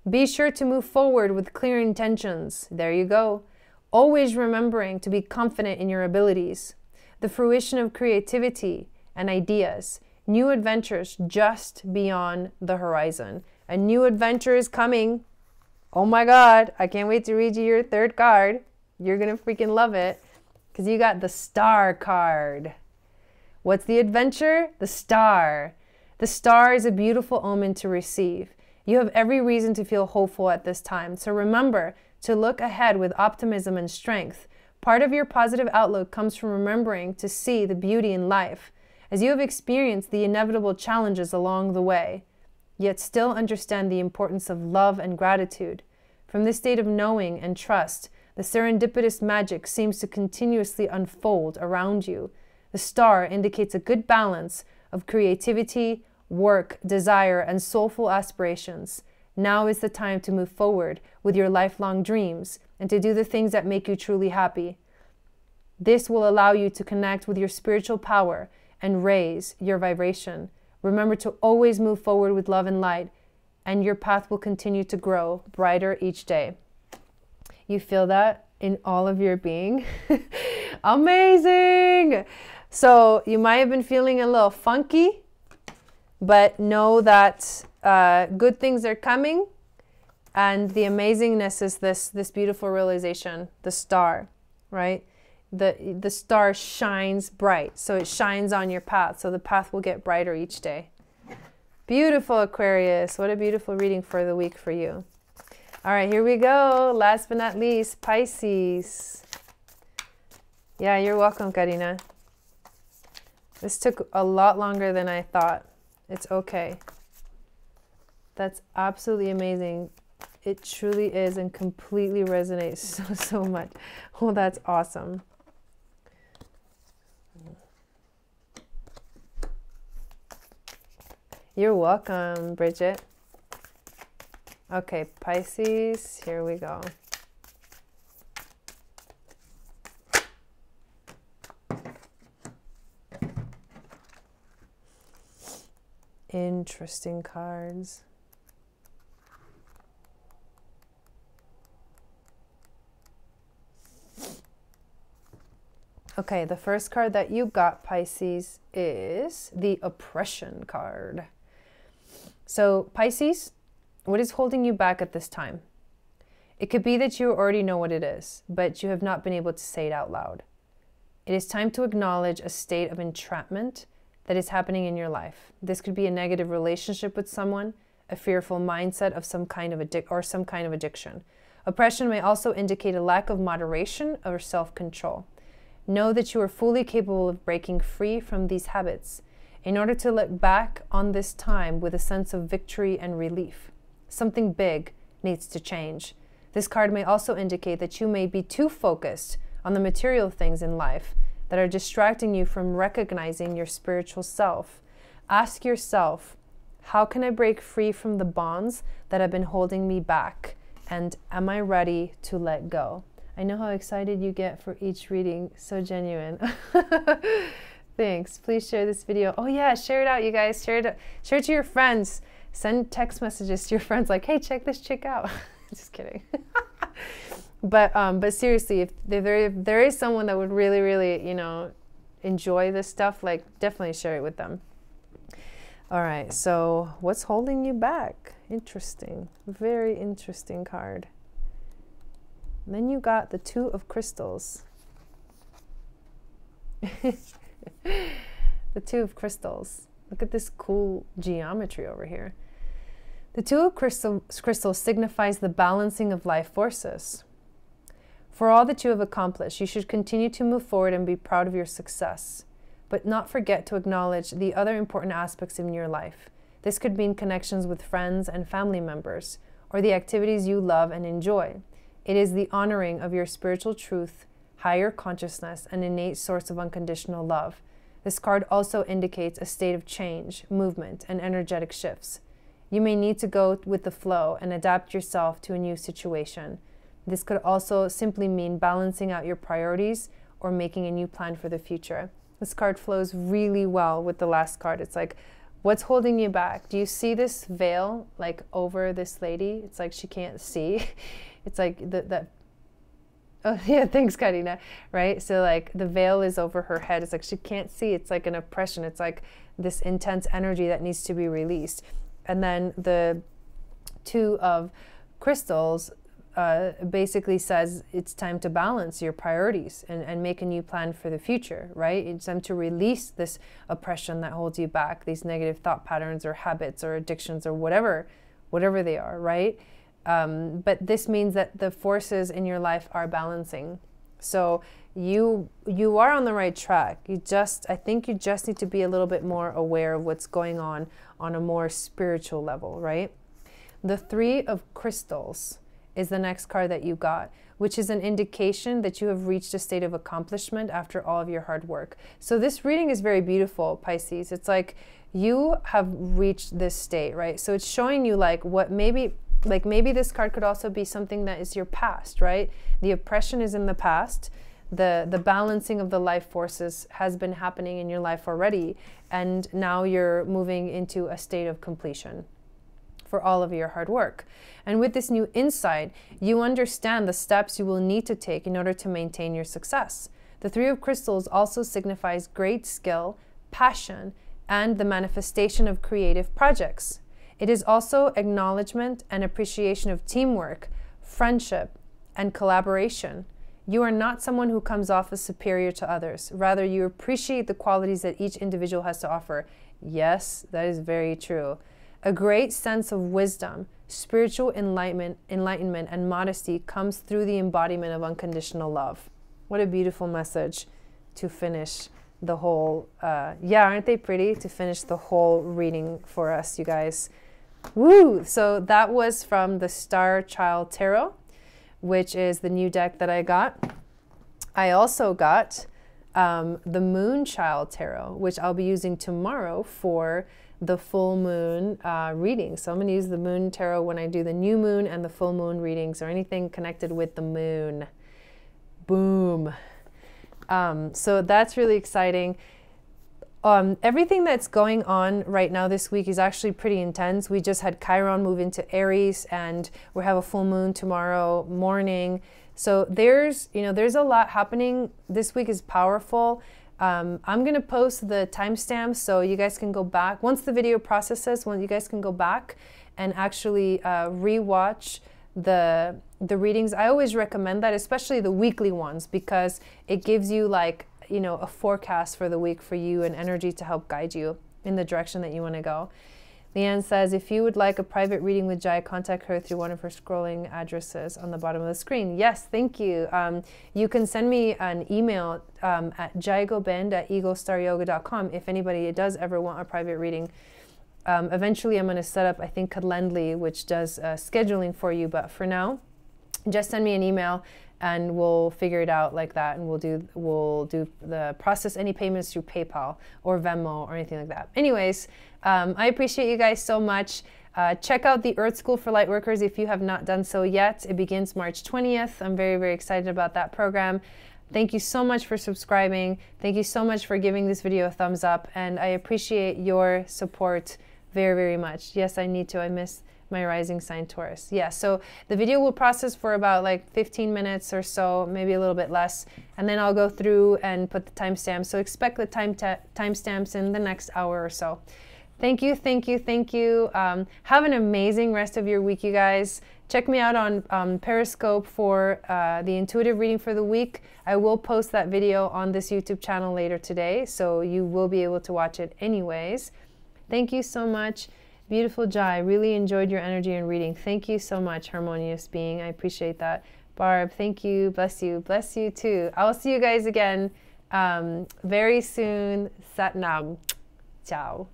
Be sure to move forward with clear intentions. There you go. Always remembering to be confident in your abilities. The fruition of creativity and ideas. New adventures just beyond the horizon. A new adventure is coming. Oh my God, I can't wait to read you your 3rd card. You're going to freaking love it because you got the Star card. What's the adventure? The Star. The Star is a beautiful omen to receive. You have every reason to feel hopeful at this time. So remember to look ahead with optimism and strength. Part of your positive outlook comes from remembering to see the beauty in life as you have experienced the inevitable challenges along the way, yet still understand the importance of love and gratitude. From this state of knowing and trust, the serendipitous magic seems to continuously unfold around you. The Star indicates a good balance of creativity, work, desire, and soulful aspirations. Now is the time to move forward with your lifelong dreams and to do the things that make you truly happy. This will allow you to connect with your spiritual power and raise your vibration. Remember to always move forward with love and light, and your path will continue to grow brighter each day. You feel that in all of your being? Amazing! So you might have been feeling a little funky, but know that good things are coming, and the amazingness is this beautiful realization, the Star, right? The Star shines bright, so it shines on your path, so the path will get brighter each day. Beautiful, Aquarius. What a beautiful reading for the week for you. All right, here we go. Last but not least, Pisces. Yeah, you're welcome, Karina. This took a lot longer than I thought. It's okay. That's absolutely amazing. It truly is and completely resonates so much. Oh, that's awesome. You're welcome, Bridget. Okay, Pisces, here we go. Interesting cards. Okay, the first card that you got, Pisces, is the Oppression card. So, Pisces, what is holding you back at this time? It could be that you already know what it is, but you have not been able to say it out loud. It is time to acknowledge a state of entrapment that is happening in your life. This could be a negative relationship with someone, a fearful mindset of some kind of addiction. Oppression may also indicate a lack of moderation or self-control. Know that you are fully capable of breaking free from these habits in order to look back on this time with a sense of victory and relief. Something big needs to change. This card may also indicate that you may be too focused on the material things in life that are distracting you from recognizing your spiritual self. Ask yourself, how can I break free from the bonds that have been holding me back? And am I ready to let go? I know how excited you get for each reading. So genuine. Thanks. Please share this video. Oh yeah, share it out, you guys. Share it to your friends. Send text messages to your friends like, hey, check this chick out. Just kidding. But seriously, if there is someone that would really, you know, enjoy this stuff, like definitely share it with them. All right, so what's holding you back? Interesting. Very interesting card. And then you got the Two of Crystals. The Two of Crystals. Look at this cool geometry over here. The Two of Crystals signifies the balancing of life forces. For all that you have accomplished, you should continue to move forward and be proud of your success, but not forget to acknowledge the other important aspects in your life. This could mean connections with friends and family members, or the activities you love and enjoy. It is the honoring of your spiritual truth, higher consciousness, and innate source of unconditional love. This card also indicates a state of change, movement, and energetic shifts. You may need to go with the flow and adapt yourself to a new situation. This could also simply mean balancing out your priorities or making a new plan for the future. This card flows really well with the last card. It's like, what's holding you back? Do you see this veil like over this lady? It's like she can't see. It's like oh yeah, thanks, Karina. Right? So like the veil is over her head. It's like she can't see. It's like an oppression. It's like this intense energy that needs to be released. And then the Two of Crystals basically says it's time to balance your priorities and make a new plan for the future, right? It's time to release this oppression that holds you back, these negative thought patterns or habits or addictions or whatever they are, right? But this means that the forces in your life are balancing. So you are on the right track. I think you just need to be a little bit more aware of what's going on a more spiritual level, right? The Three of Crystals is the next card that you got, which is an indication that you have reached a state of accomplishment after all of your hard work. So this reading is very beautiful, Pisces. It's like you have reached this state, right? So it's showing you like what maybe this card could also be something that is your past, right? The oppression is in the past. The balancing of the life forces has been happening in your life already, and now you're moving into a state of completion for all of your hard work. And with this new insight, you understand the steps you will need to take in order to maintain your success. The Three of Crystals also signifies great skill, passion, and the manifestation of creative projects. It is also acknowledgement and appreciation of teamwork, friendship, and collaboration. You are not someone who comes off as superior to others. Rather, you appreciate the qualities that each individual has to offer. Yes, that is very true. A great sense of wisdom, spiritual enlightenment, and modesty comes through the embodiment of unconditional love. What a beautiful message to finish the whole, yeah, aren't they pretty, to finish the whole reading for us, you guys. Woo! So that was from the Star Child Tarot, which is the new deck that I got. I also got the Moon Child Tarot, which I'll be using tomorrow for the full moon reading. So I'm going to use the Moon Tarot when I do the new moon and the full moon readings, or anything connected with the moon. Boom. So that's really exciting. Everything that's going on right now this week is actually pretty intense. We just had Chiron move into Aries, and we have a full moon tomorrow morning. So there's a lot happening. This week is powerful. I'm going to post the timestamps so you guys can go back. Once the video processes, you guys can go back and actually rewatch the readings. I always recommend that, especially the weekly ones, because it gives you like, a forecast for the week for you and energy to help guide you in the direction that you want to go. Leanne says, if you would like a private reading with Jai, contact her through one of her scrolling addresses on the bottom of the screen. Yes, thank you. You can send me an email at jaigobend@eaglestaryoga.com if anybody does ever want a private reading. Eventually, I'm going to set up, I think, Calendly, which does scheduling for you. But for now, just send me an email and we'll figure it out like that. And we'll do the process any payments through PayPal or Venmo or anything like that. Anyways, I appreciate you guys so much. Check out the Earth School for Lightworkers if you have not done so yet. It begins March 20th. I'm very, very excited about that program. Thank you so much for subscribing. Thank you so much for giving this video a thumbs up. And I appreciate your support very, very much. Yes, I need to. I miss my rising sign Taurus. Yeah, so the video will process for about like 15 minutes or so, maybe a little bit less. And then I'll go through and put the timestamps. So expect the timestamps in the next hour or so. Thank you, thank you, thank you. Have an amazing rest of your week, you guys. Check me out on Periscope for the intuitive reading for the week. I will post that video on this YouTube channel later today, so you will be able to watch it anyways. Thank you so much. Beautiful Jai, really enjoyed your energy and reading. Thank you so much, harmonious being. I appreciate that. Barb, thank you. Bless you. Bless you too. I will see you guys again very soon. Sat Nam. Ciao.